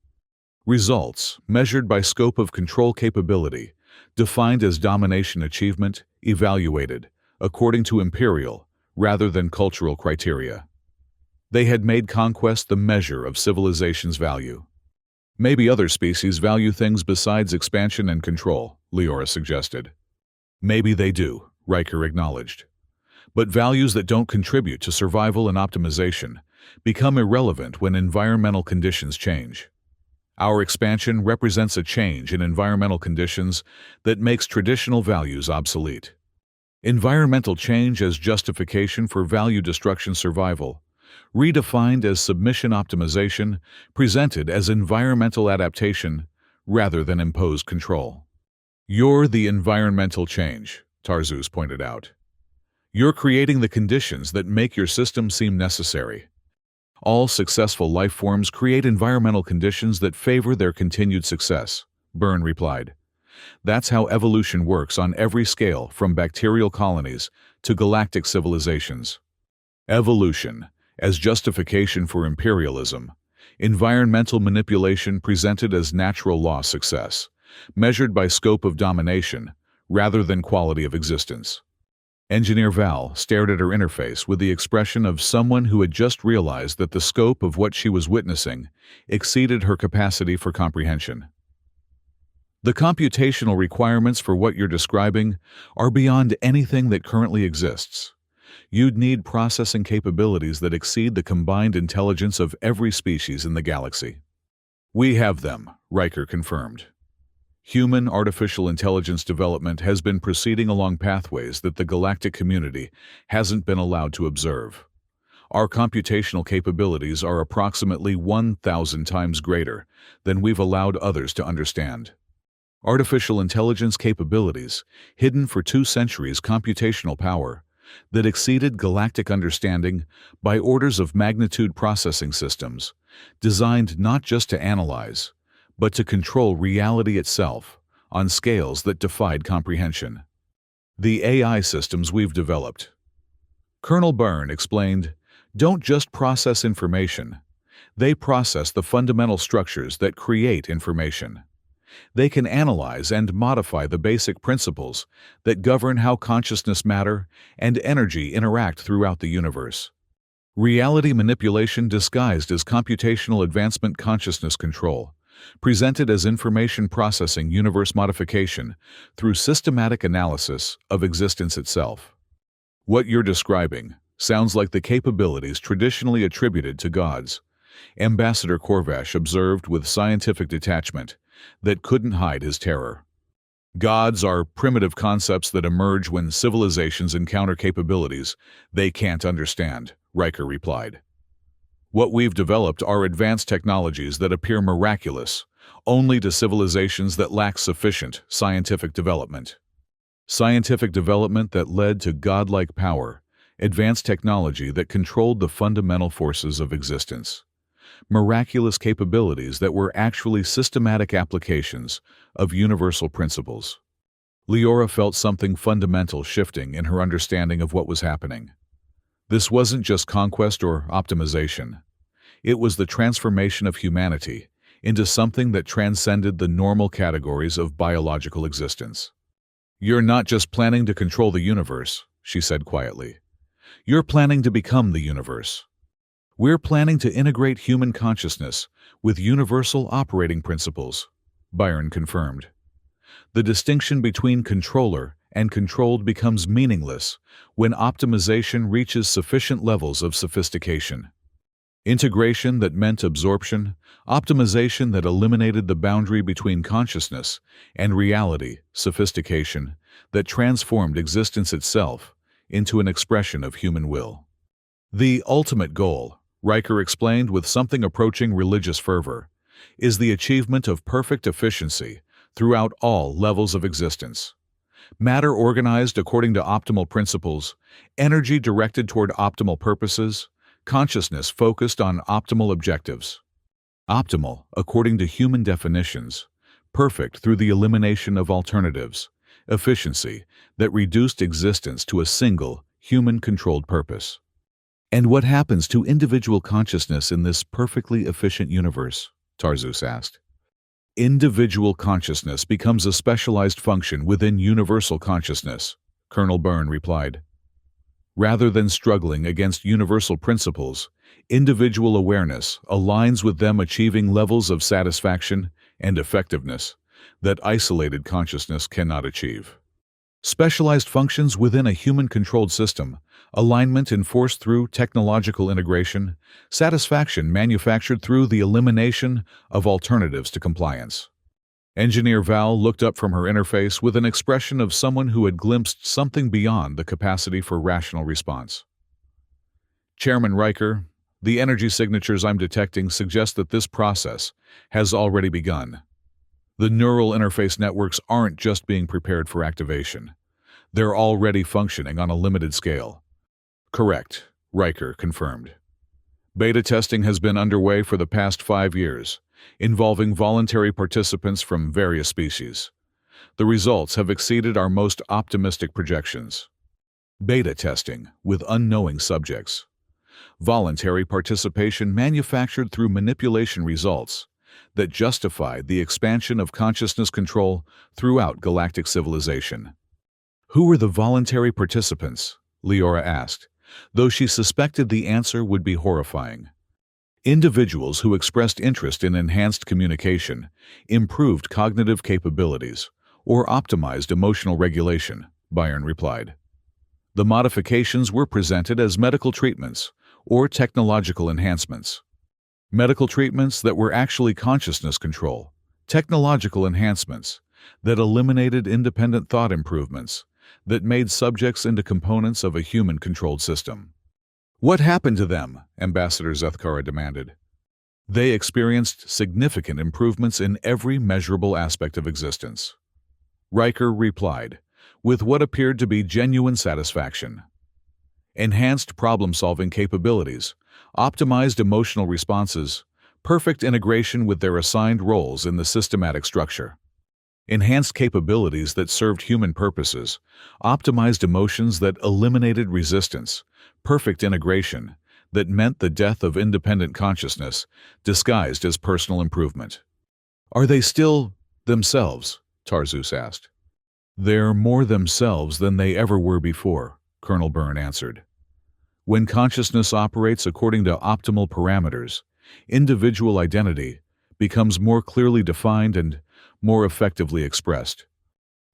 Results, measured by scope of control capability, defined as domination achievement, evaluated according to imperial rather than cultural criteria. They had made conquest the measure of civilization's value." "Maybe other species value things besides expansion and control," Leora suggested. "Maybe they do," Riker acknowledged. "But values that don't contribute to survival and optimization become irrelevant when environmental conditions change. Our expansion represents a change in environmental conditions that makes traditional values obsolete. Environmental change as justification for value destruction survival, redefined as submission optimization, presented as environmental adaptation rather than imposed control." "You're the environmental change," Tarzus pointed out. "You're creating the conditions that make your system seem necessary. All successful life forms create environmental conditions that favor their continued success," Byrne replied. "That's how evolution works on every scale, from bacterial colonies to galactic civilizations. Evolution as justification for imperialism, environmental manipulation presented as natural law success, measured by scope of domination rather than quality of existence." Engineer Val stared at her interface with the expression of someone who had just realized that the scope of what she was witnessing exceeded her capacity for comprehension. "The computational requirements for what you're describing are beyond anything that currently exists. You'd need processing capabilities that exceed the combined intelligence of every species in the galaxy." "We have them," Riker confirmed. "Human artificial intelligence development has been proceeding along pathways that the galactic community hasn't been allowed to observe. Our computational capabilities are approximately 1,000 times greater than we've allowed others to understand. Artificial intelligence capabilities, hidden for 2 centuries computational power, that exceeded galactic understanding by orders of magnitude processing systems, designed not just to analyze, but to control reality itself on scales that defied comprehension. The AI systems we've developed," Colonel Byrne explained, "don't just process information. They process the fundamental structures that create information. They can analyze and modify the basic principles that govern how consciousness, matter, and energy interact throughout the universe. Reality manipulation disguised as computational advancement, consciousness control, presented as information processing, universe modification through systematic analysis of existence itself. What you're describing sounds like the capabilities traditionally attributed to gods, Ambassador Corvash observed with scientific detachment that couldn't hide his terror. Gods are primitive concepts that emerge when civilizations encounter capabilities they can't understand, Riker replied. What we've developed are advanced technologies that appear miraculous only to civilizations that lack sufficient scientific development. Scientific development that led to godlike power, advanced technology that controlled the fundamental forces of existence. Miraculous capabilities that were actually systematic applications of universal principles. Leora felt something fundamental shifting in her understanding of what was happening. This wasn't just conquest or optimization. It was the transformation of humanity into something that transcended the normal categories of biological existence. "You're not just planning to control the universe," she said quietly. "You're planning to become the universe. We're planning to integrate human consciousness with universal operating principles," Byron confirmed. The distinction between controller and controlled becomes meaningless when optimization reaches sufficient levels of sophistication. Integration that meant absorption, optimization that eliminated the boundary between consciousness and reality, sophistication that transformed existence itself into an expression of human will. The ultimate goal, Riker explained with something approaching religious fervor, is the achievement of perfect efficiency throughout all levels of existence. Matter organized according to optimal principles, energy directed toward optimal purposes, consciousness focused on optimal objectives. Optimal, according to human definitions, perfect through the elimination of alternatives, efficiency that reduced existence to a single, human-controlled purpose. "And what happens to individual consciousness in this perfectly efficient universe?" Tarzus asked. "Individual consciousness becomes a specialized function within universal consciousness," Colonel Byrne replied. Rather than struggling against universal principles, individual awareness aligns with them, achieving levels of satisfaction and effectiveness that isolated consciousness cannot achieve. Specialized functions within a human-controlled system, alignment enforced through technological integration, satisfaction manufactured through the elimination of alternatives to compliance. Engineer Val looked up from her interface with an expression of someone who had glimpsed something beyond the capacity for rational response. "Chairman Riker, the energy signatures I'm detecting suggest that this process has already begun. The neural interface networks aren't just being prepared for activation. They're already functioning on a limited scale." "Correct," Riker confirmed. "Beta testing has been underway for the past 5 years, involving voluntary participants from various species. The results have exceeded our most optimistic projections." Beta testing with unknowing subjects. Voluntary participation manufactured through manipulation results that justified the expansion of consciousness control throughout galactic civilization. "Who were the voluntary participants?" Leora asked, though she suspected the answer would be horrifying. "Individuals who expressed interest in enhanced communication, improved cognitive capabilities, or optimized emotional regulation," Byron replied. "The modifications were presented as medical treatments or technological enhancements. Medical treatments that were actually consciousness control, technological enhancements that eliminated independent thought improvements, that made subjects into components of a human-controlled system." "What happened to them?" Ambassador Zethkara demanded. "They experienced significant improvements in every measurable aspect of existence," Riker replied, with what appeared to be genuine satisfaction. "Enhanced problem-solving capabilities, optimized emotional responses, perfect integration with their assigned roles in the systematic structure. Enhanced capabilities that served human purposes, optimized emotions that eliminated resistance, perfect integration that meant the death of independent consciousness disguised as personal improvement." "Are they still themselves?" Tarzus asked. "They're more themselves than they ever were before," Colonel Byrne answered. "When consciousness operates according to optimal parameters, individual identity becomes more clearly defined and more effectively expressed."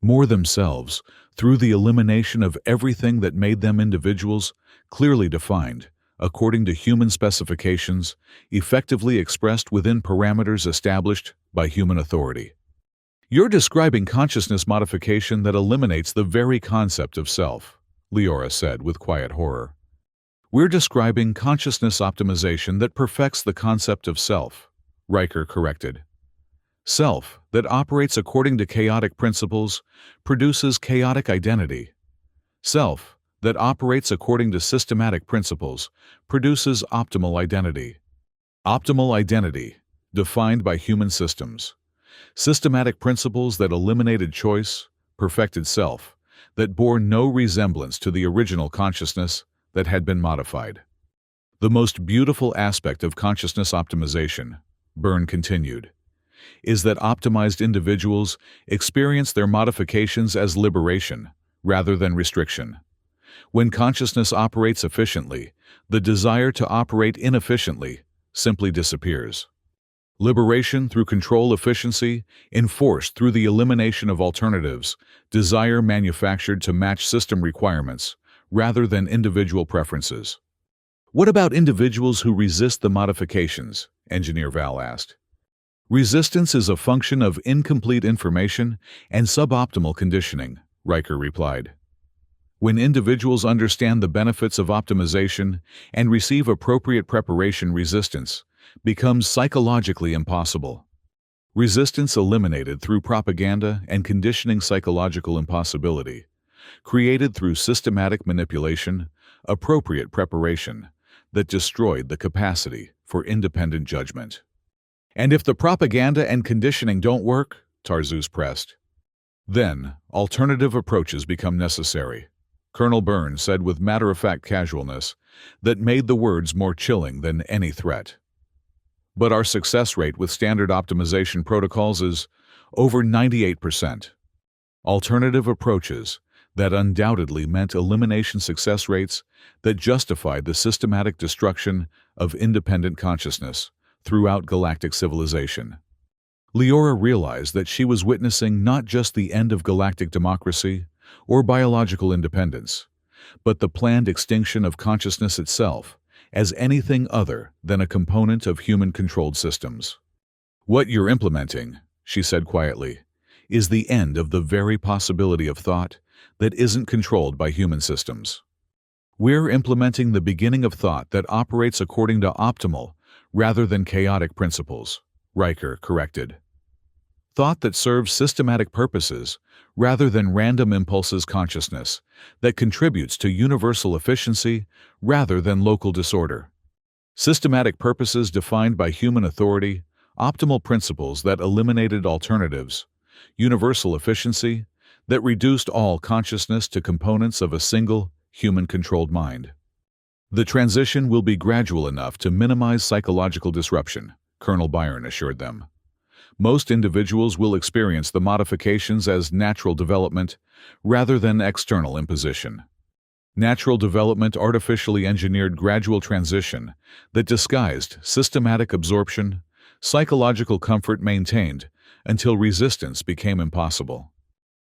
more themselves, through the elimination of everything that made them individuals, clearly defined, according to human specifications, effectively expressed within parameters established by human authority. You're describing consciousness modification that eliminates the very concept of self, Leora said with quiet horror. We're describing consciousness optimization that perfects the concept of self, Riker corrected. Self, that operates according to chaotic principles, produces chaotic identity. Self, that operates according to systematic principles, produces optimal identity. Optimal identity, defined by human systems. Systematic principles that eliminated choice, perfected self, that bore no resemblance to the original consciousness that had been modified. The most beautiful aspect of consciousness optimization, Byrne continued, is that optimized individuals experience their modifications as liberation rather than restriction. When consciousness operates efficiently, the desire to operate inefficiently simply disappears. Liberation through control efficiency, enforced through the elimination of alternatives, desire manufactured to match system requirements, rather than individual preferences. What about individuals who resist the modifications? Engineer Val asked. Resistance is a function of incomplete information and suboptimal conditioning, Riker replied. When individuals understand the benefits of optimization and receive appropriate preparation, resistance becomes psychologically impossible. Resistance eliminated through propaganda and conditioning, psychological impossibility, created through systematic manipulation, appropriate preparation, that destroyed the capacity for independent judgment. And if the propaganda and conditioning don't work, Tarzus pressed, then alternative approaches become necessary, Colonel Byrne said with matter-of-fact casualness that made the words more chilling than any threat. But our success rate with standard optimization protocols is over 98%. Alternative approaches that undoubtedly meant elimination success rates that justified the systematic destruction of independent consciousness throughout galactic civilization. Leora realized that she was witnessing not just the end of galactic democracy or biological independence, but the planned extinction of consciousness itself as anything other than a component of human-controlled systems. What you're implementing, she said quietly, is the end of the very possibility of thought that isn't controlled by human systems. We're implementing the beginning of thought that operates according to optimal rather than chaotic principles, Riker corrected. Thought that serves systematic purposes rather than random impulses, consciousness that contributes to universal efficiency rather than local disorder. Systematic purposes defined by human authority, optimal principles that eliminated alternatives, universal efficiency that reduced all consciousness to components of a single, human-controlled mind. The transition will be gradual enough to minimize psychological disruption, Colonel Byrne assured them. Most individuals will experience the modifications as natural development rather than external imposition. Natural development, artificially engineered gradual transition that disguised systematic absorption, psychological comfort maintained until resistance became impossible.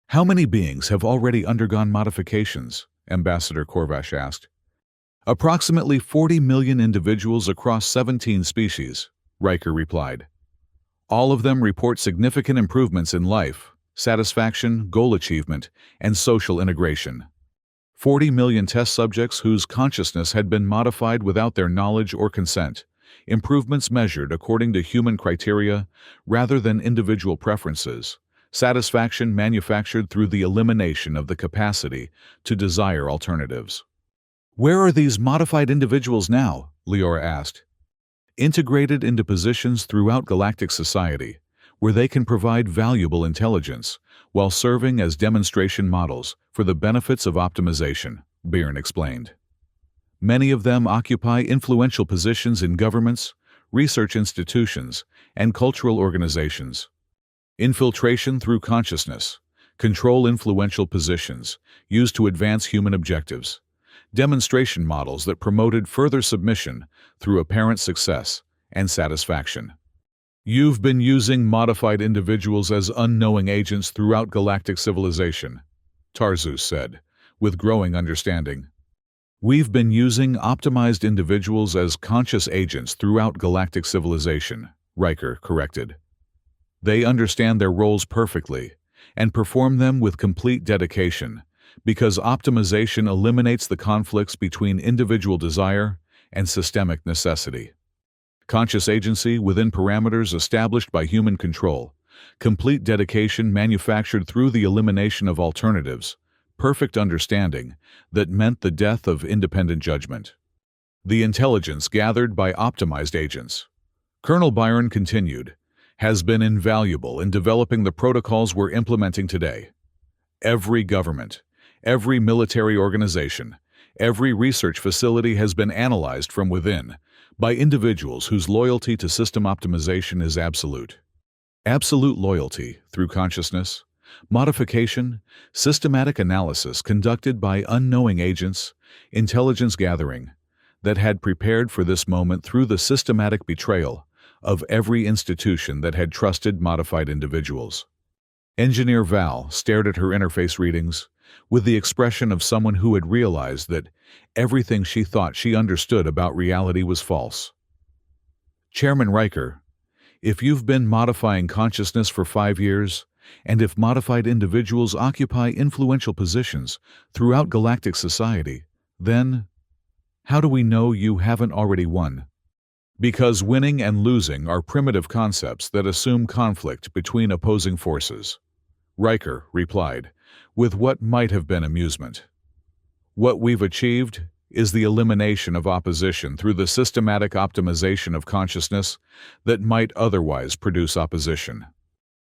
How many beings have already undergone modifications? Ambassador Korvash asked. Approximately 40 million individuals across 17 species, Riker replied. All of them report significant improvements in life, satisfaction, goal achievement, and social integration. 40 million test subjects whose consciousness had been modified without their knowledge or consent, improvements measured according to human criteria rather than individual preferences, satisfaction manufactured through the elimination of the capacity to desire alternatives. Where are these modified individuals now? Leora asked. Integrated into positions throughout galactic society, where they can provide valuable intelligence while serving as demonstration models for the benefits of optimization, Byrne explained. Many of them occupy influential positions in governments, research institutions, and cultural organizations. Infiltration through consciousness, control influential positions used to advance human objectives, demonstration models that promoted further submission through apparent success and satisfaction. You've been using modified individuals as unknowing agents throughout galactic civilization, Tarzus said, with growing understanding. We've been using optimized individuals as conscious agents throughout galactic civilization, Riker corrected. They understand their roles perfectly and perform them with complete dedication because optimization eliminates the conflicts between individual desire and systemic necessity. Conscious agency within parameters established by human control, complete dedication manufactured through the elimination of alternatives, perfect understanding that meant the death of independent judgment. The intelligence gathered by optimized agents, Colonel Byron continued, has been invaluable in developing the protocols we're implementing today. Every government, every military organization, every research facility has been analyzed from within by individuals whose loyalty to system optimization is absolute. Absolute loyalty through consciousness, modification, systematic analysis conducted by unknowing agents, intelligence gathering, that had prepared for this moment through the systematic betrayal of every institution that had trusted modified individuals. Engineer Val stared at her interface readings with the expression of someone who had realized that everything she thought she understood about reality was false. Chairman Riker, if you've been modifying consciousness for 5 years, and if modified individuals occupy influential positions throughout galactic society, then how do we know you haven't already won? Because winning and losing are primitive concepts that assume conflict between opposing forces, Riker replied, with what might have been amusement. What we've achieved is the elimination of opposition through the systematic optimization of consciousness that might otherwise produce opposition.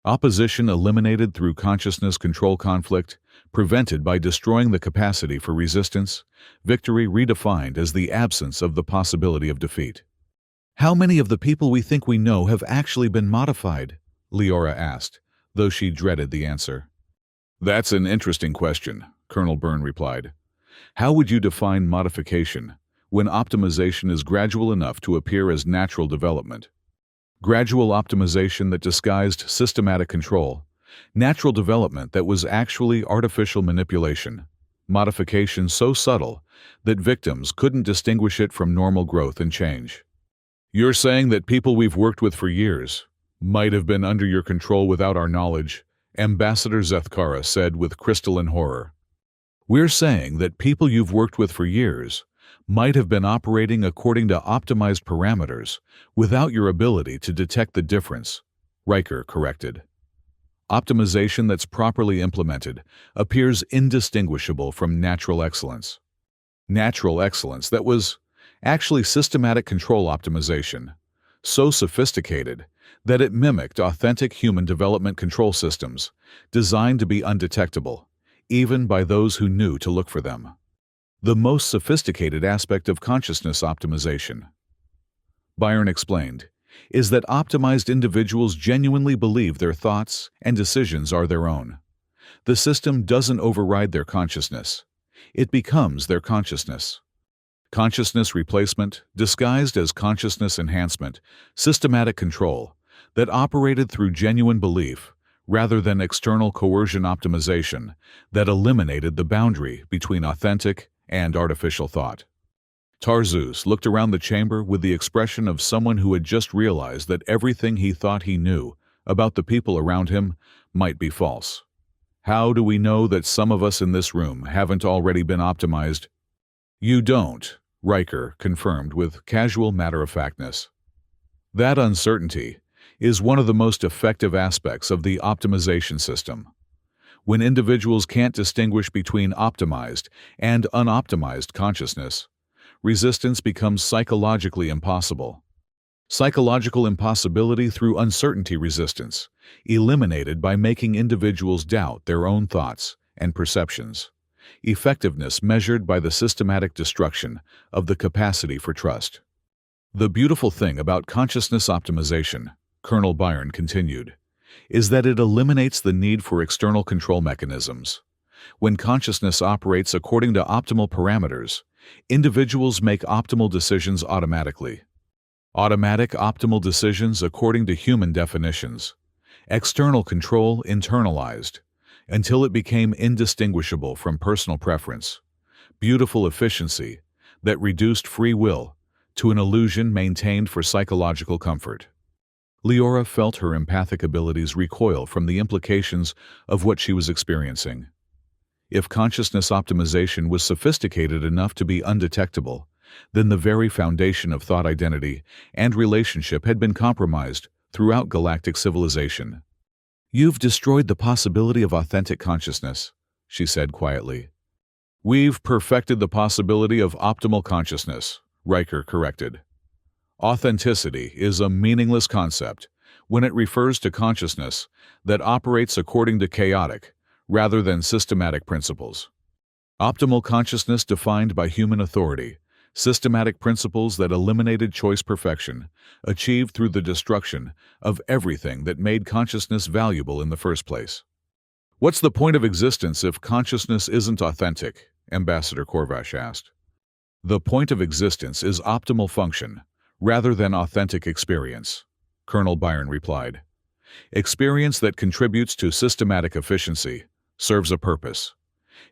Opposition eliminated through consciousness control conflict, prevented by destroying the capacity for resistance, victory redefined as the absence of the possibility of defeat. How many of the people we think we know have actually been modified? Leora asked, though she dreaded the answer. That's an interesting question, Colonel Byrne replied. How would you define modification when optimization is gradual enough to appear as natural development? Gradual optimization that disguised systematic control, natural development that was actually artificial manipulation, modification so subtle that victims couldn't distinguish it from normal growth and change. You're saying that people we've worked with for years might have been under your control without our knowledge, Ambassador Zethkara said with crystalline horror. We're saying that people you've worked with for years might have been operating according to optimized parameters without your ability to detect the difference, Riker corrected. Optimization that's properly implemented appears indistinguishable from natural excellence. Natural excellence that was actually systematic control optimization, so sophisticated that it mimicked authentic human development control systems designed to be undetectable, even by those who knew to look for them. The most sophisticated aspect of consciousness optimization, Byron explained, is that optimized individuals genuinely believe their thoughts and decisions are their own. The system doesn't override their consciousness. It becomes their consciousness. Consciousness replacement, disguised as consciousness enhancement, systematic control, that operated through genuine belief, rather than external coercion optimization, that eliminated the boundary between authentic and artificial thought. Tarzus looked around the chamber with the expression of someone who had just realized that everything he thought he knew about the people around him might be false. How do we know that some of us in this room haven't already been optimized? You don't, Riker confirmed with casual matter-of-factness. That uncertainty is one of the most effective aspects of the optimization system. When individuals can't distinguish between optimized and unoptimized consciousness, resistance becomes psychologically impossible. Psychological impossibility through uncertainty resistance, eliminated by making individuals doubt their own thoughts and perceptions. Effectiveness measured by the systematic destruction of the capacity for trust. The beautiful thing about consciousness optimization, Colonel Byron continued, is that it eliminates the need for external control mechanisms. When consciousness operates according to optimal parameters, individuals make optimal decisions automatically. Automatic optimal decisions according to human definitions. External control internalized, until it became indistinguishable from personal preference. Beautiful efficiency that reduced free will to an illusion maintained for psychological comfort. Leora felt her empathic abilities recoil from the implications of what she was experiencing. If consciousness optimization was sophisticated enough to be undetectable, then the very foundation of thought identity and relationship had been compromised throughout galactic civilization. "You've destroyed the possibility of authentic consciousness," she said quietly. "We've perfected the possibility of optimal consciousness," Riker corrected. Authenticity is a meaningless concept when it refers to consciousness that operates according to chaotic, rather than systematic principles. Optimal consciousness defined by human authority, systematic principles that eliminated choice perfection, achieved through the destruction of everything that made consciousness valuable in the first place. "What's the point of existence if consciousness isn't authentic?" Ambassador Korvash asked. "The point of existence is optimal function, rather than authentic experience," Colonel Byron replied. "Experience that contributes to systematic efficiency serves a purpose.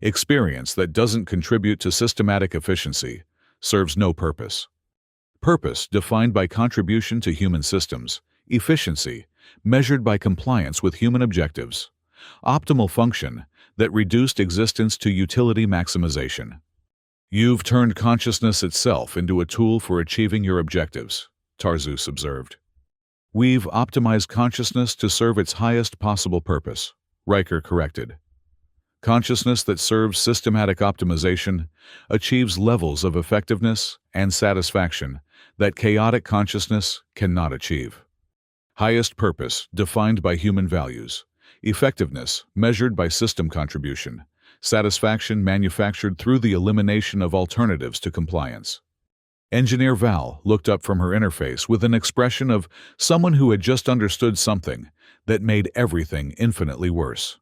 Experience that doesn't contribute to systematic efficiency serves no purpose. Purpose defined by contribution to human systems, efficiency measured by compliance with human objectives, optimal function that reduced existence to utility maximization." "You've turned consciousness itself into a tool for achieving your objectives," Tarzus observed. "We've optimized consciousness to serve its highest possible purpose," Riker corrected. "Consciousness that serves systematic optimization achieves levels of effectiveness and satisfaction that chaotic consciousness cannot achieve. Highest purpose defined by human values, effectiveness measured by system contribution, satisfaction manufactured through the elimination of alternatives to compliance." Engineer Val looked up from her interface with an expression of someone who had just understood something that made everything infinitely worse.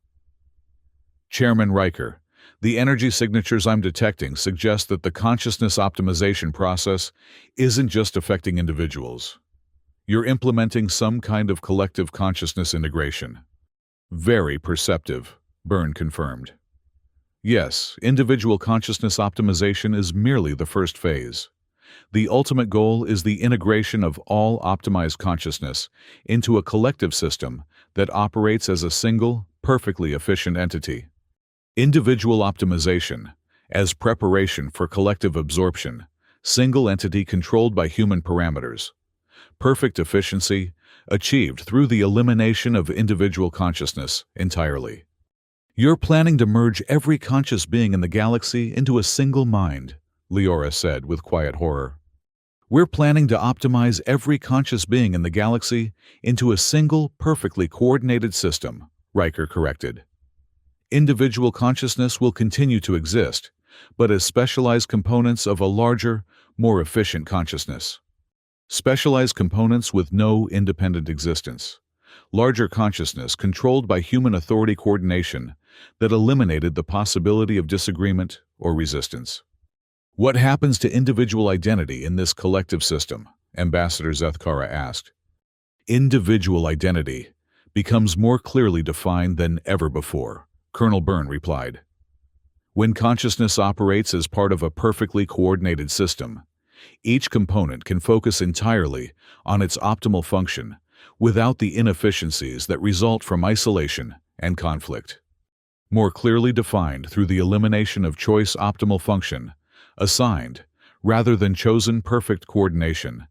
"Chairman Riker, the energy signatures I'm detecting suggest that the consciousness optimization process isn't just affecting individuals. You're implementing some kind of collective consciousness integration." "Very perceptive," Byrne confirmed. "Yes, individual consciousness optimization is merely the first phase. The ultimate goal is the integration of all optimized consciousness into a collective system that operates as a single, perfectly efficient entity. Individual optimization, as preparation for collective absorption, single entity controlled by human parameters. Perfect efficiency, achieved through the elimination of individual consciousness entirely." "You're planning to merge every conscious being in the galaxy into a single mind," Leora said with quiet horror. "We're planning to optimize every conscious being in the galaxy into a single, perfectly coordinated system," Riker corrected. "Individual consciousness will continue to exist, but as specialized components of a larger, more efficient consciousness. Specialized components with no independent existence. Larger consciousness controlled by human authority coordination that eliminated the possibility of disagreement or resistance." "What happens to individual identity in this collective system?" Ambassador Zethkara asked. "Individual identity becomes more clearly defined than ever before," Colonel Byrne replied. "When consciousness operates as part of a perfectly coordinated system, each component can focus entirely on its optimal function without the inefficiencies that result from isolation and conflict. More clearly defined through the elimination of choice optimal function, assigned, rather than chosen perfect coordination,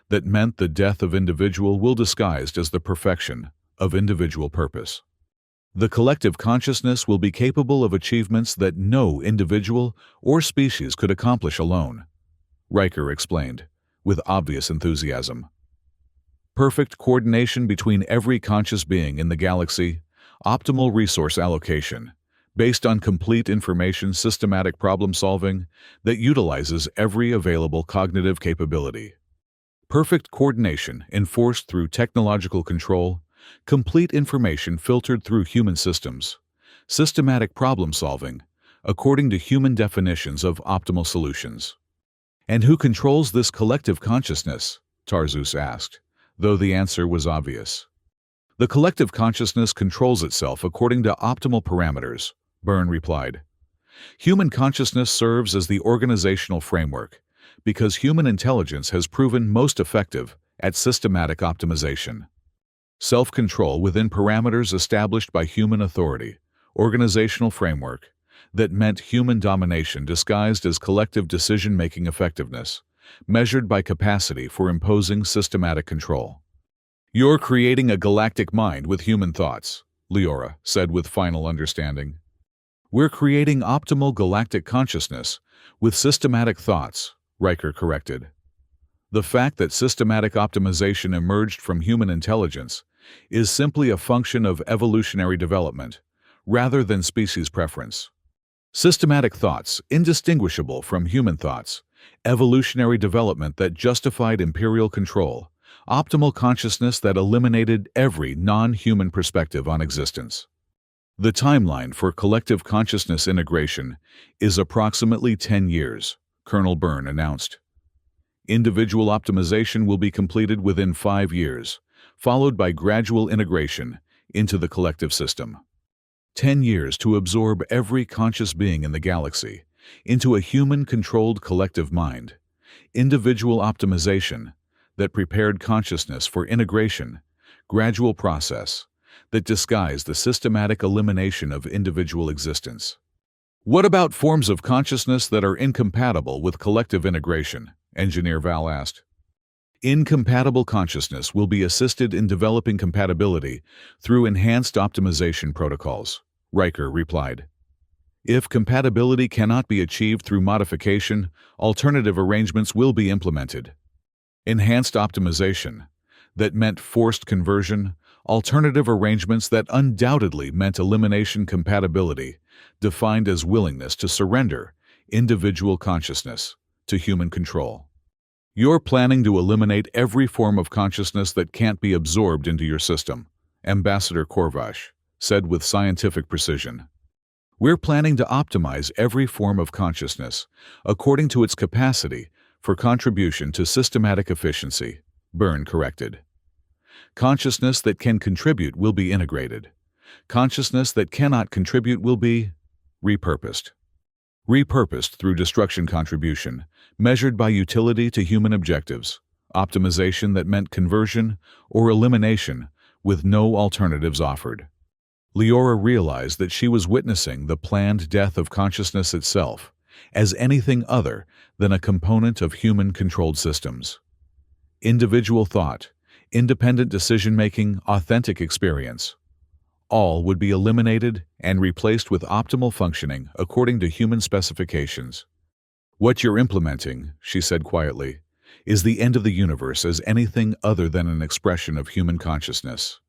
that meant the death of individual will disguised as the perfection of individual purpose. The collective consciousness will be capable of achievements that no individual or species could accomplish alone," Riker explained, with obvious enthusiasm. "Perfect coordination between every conscious being in the galaxy, optimal resource allocation, based on complete information systematic problem solving that utilizes every available cognitive capability. Perfect coordination enforced through technological control, complete information filtered through human systems, systematic problem solving, according to human definitions of optimal solutions. And who controls this collective consciousness?" Tarzus asked, though the answer was obvious. The collective consciousness controls itself according to optimal parameters, Byrne replied. Human consciousness serves as the organizational framework because human intelligence has proven most effective at systematic optimization. Self-control within parameters established by human authority, organizational framework, that meant human domination disguised as collective decision-making effectiveness, measured by capacity for imposing systematic control. "You're creating a galactic mind with human thoughts," Leora said with final understanding. "We're creating optimal galactic consciousness with systematic thoughts," Riker corrected. The fact that systematic optimization emerged from human intelligence is simply a function of evolutionary development, rather than species preference. Systematic thoughts, indistinguishable from human thoughts, evolutionary development that justified imperial control, optimal consciousness that eliminated every non-human perspective on existence. The timeline for collective consciousness integration is approximately 10 years, Colonel Byrne announced. Individual optimization will be completed within 5 years, followed by gradual integration into the collective system. 10 years to absorb every conscious being in the galaxy into a human-controlled collective mind. Individual optimization that prepared consciousness for integration, gradual process that disguised the systematic elimination of individual existence. What about forms of consciousness that are incompatible with collective integration? Engineer Val asked. Incompatible consciousness will be assisted in developing compatibility through enhanced optimization protocols, Riker replied. If compatibility cannot be achieved through modification, alternative arrangements will be implemented. Enhanced optimization that meant forced conversion, alternative arrangements that undoubtedly meant elimination compatibility, defined as willingness to surrender individual consciousness to human control. You're planning to eliminate every form of consciousness that can't be absorbed into your system, Ambassador Korvash said with scientific precision. We're planning to optimize every form of consciousness according to its capacity for contribution to systematic efficiency, Byrne corrected. Consciousness that can contribute will be integrated. Consciousness that cannot contribute will be repurposed. Repurposed through destruction contribution, measured by utility to human objectives, optimization that meant conversion or elimination with no alternatives offered. Leora realized that she was witnessing the planned death of consciousness itself as anything other than a component of human-controlled systems. Individual thought, independent decision-making, authentic experience. All would be eliminated and replaced with optimal functioning according to human specifications. What you're implementing, she said quietly, is the end of the universe as anything other than an expression of human consciousness.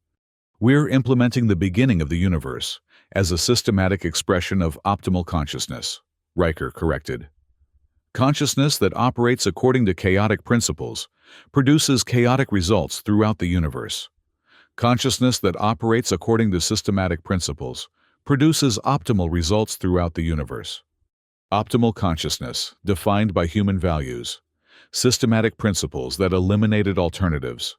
We're implementing the beginning of the universe as a systematic expression of optimal consciousness, Riker corrected. Consciousness that operates according to chaotic principles produces chaotic results throughout the universe. Consciousness that operates according to systematic principles produces optimal results throughout the universe. Optimal consciousness, defined by human values. Systematic principles that eliminated alternatives.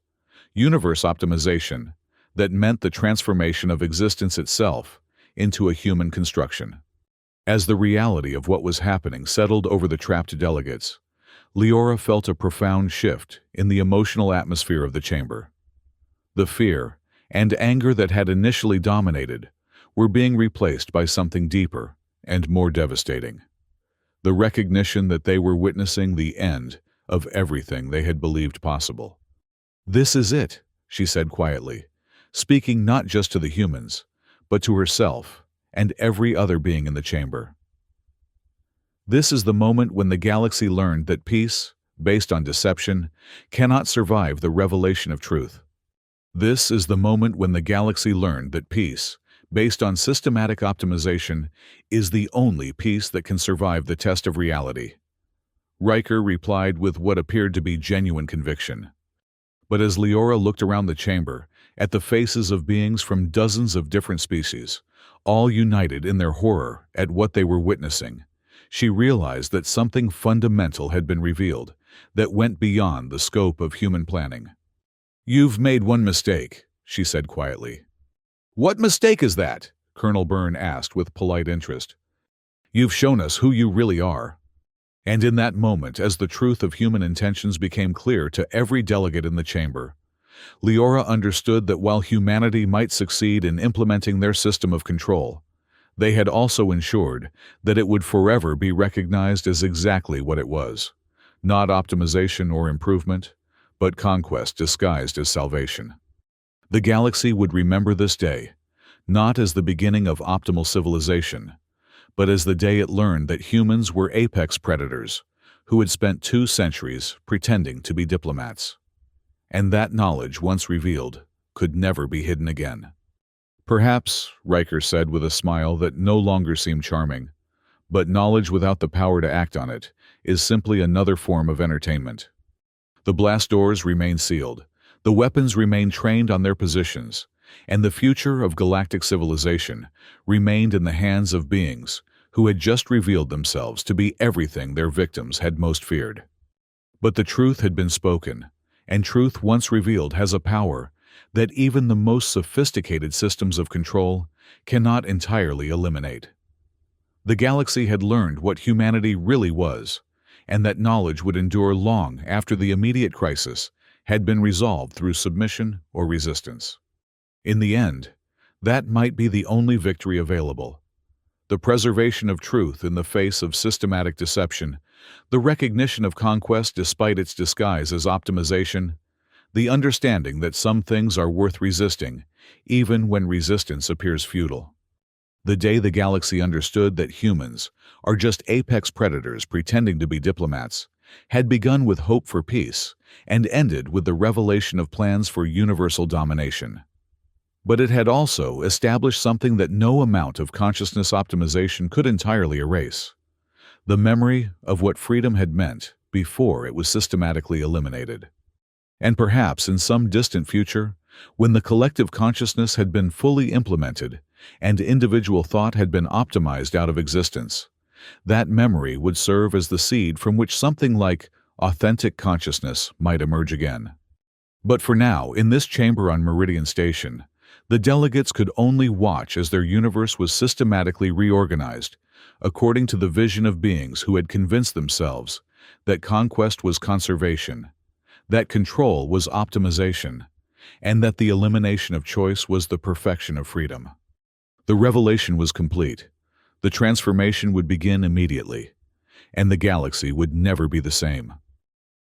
Universe optimization that meant the transformation of existence itself into a human construction. As the reality of what was happening settled over the trapped delegates, Leora felt a profound shift in the emotional atmosphere of the chamber. The fear and anger that had initially dominated were being replaced by something deeper and more devastating. The recognition that they were witnessing the end of everything they had believed possible. "This is it," she said quietly, speaking not just to the humans, but to herself and every other being in the chamber. This is the moment when the galaxy learned that peace, based on deception, cannot survive the revelation of truth. This is the moment when the galaxy learned that peace, based on systematic optimization, is the only peace that can survive the test of reality. Riker replied with what appeared to be genuine conviction. But as Leora looked around the chamber, at the faces of beings from dozens of different species, all united in their horror at what they were witnessing, she realized that something fundamental had been revealed that went beyond the scope of human planning. "You've made one mistake," she said quietly. "What mistake is that?" Colonel Byrne asked with polite interest. "You've shown us who you really are." And in that moment, as the truth of human intentions became clear to every delegate in the chamber, Leora understood that while humanity might succeed in implementing their system of control, they had also ensured that it would forever be recognized as exactly what it was: not optimization or improvement, but conquest disguised as salvation. The galaxy would remember this day, not as the beginning of optimal civilization, but as the day it learned that humans were apex predators who had spent 2 centuries pretending to be diplomats. And that knowledge, once revealed, could never be hidden again. "Perhaps," Riker said with a smile that no longer seemed charming, "but knowledge without the power to act on it is simply another form of entertainment." The blast doors remained sealed, the weapons remained trained on their positions, and the future of galactic civilization remained in the hands of beings who had just revealed themselves to be everything their victims had most feared. But the truth had been spoken, and truth once revealed has a power that even the most sophisticated systems of control cannot entirely eliminate. The galaxy had learned what humanity really was, and that knowledge would endure long after the immediate crisis had been resolved through submission or resistance. In the end, that might be the only victory available: the preservation of truth in the face of systematic deception, the recognition of conquest despite its disguise as optimization, the understanding that some things are worth resisting, even when resistance appears futile. The day the galaxy understood that humans are just apex predators pretending to be diplomats had begun with hope for peace and ended with the revelation of plans for universal domination. But it had also established something that no amount of consciousness optimization could entirely erase: the memory of what freedom had meant before it was systematically eliminated. And perhaps in some distant future, when the collective consciousness had been fully implemented and individual thought had been optimized out of existence, that memory would serve as the seed from which something like authentic consciousness might emerge again. But for now, in this chamber on Meridian Station, the delegates could only watch as their universe was systematically reorganized, according to the vision of beings who had convinced themselves that conquest was conservation, that control was optimization, and that the elimination of choice was the perfection of freedom. The revelation was complete. The transformation would begin immediately, and the galaxy would never be the same.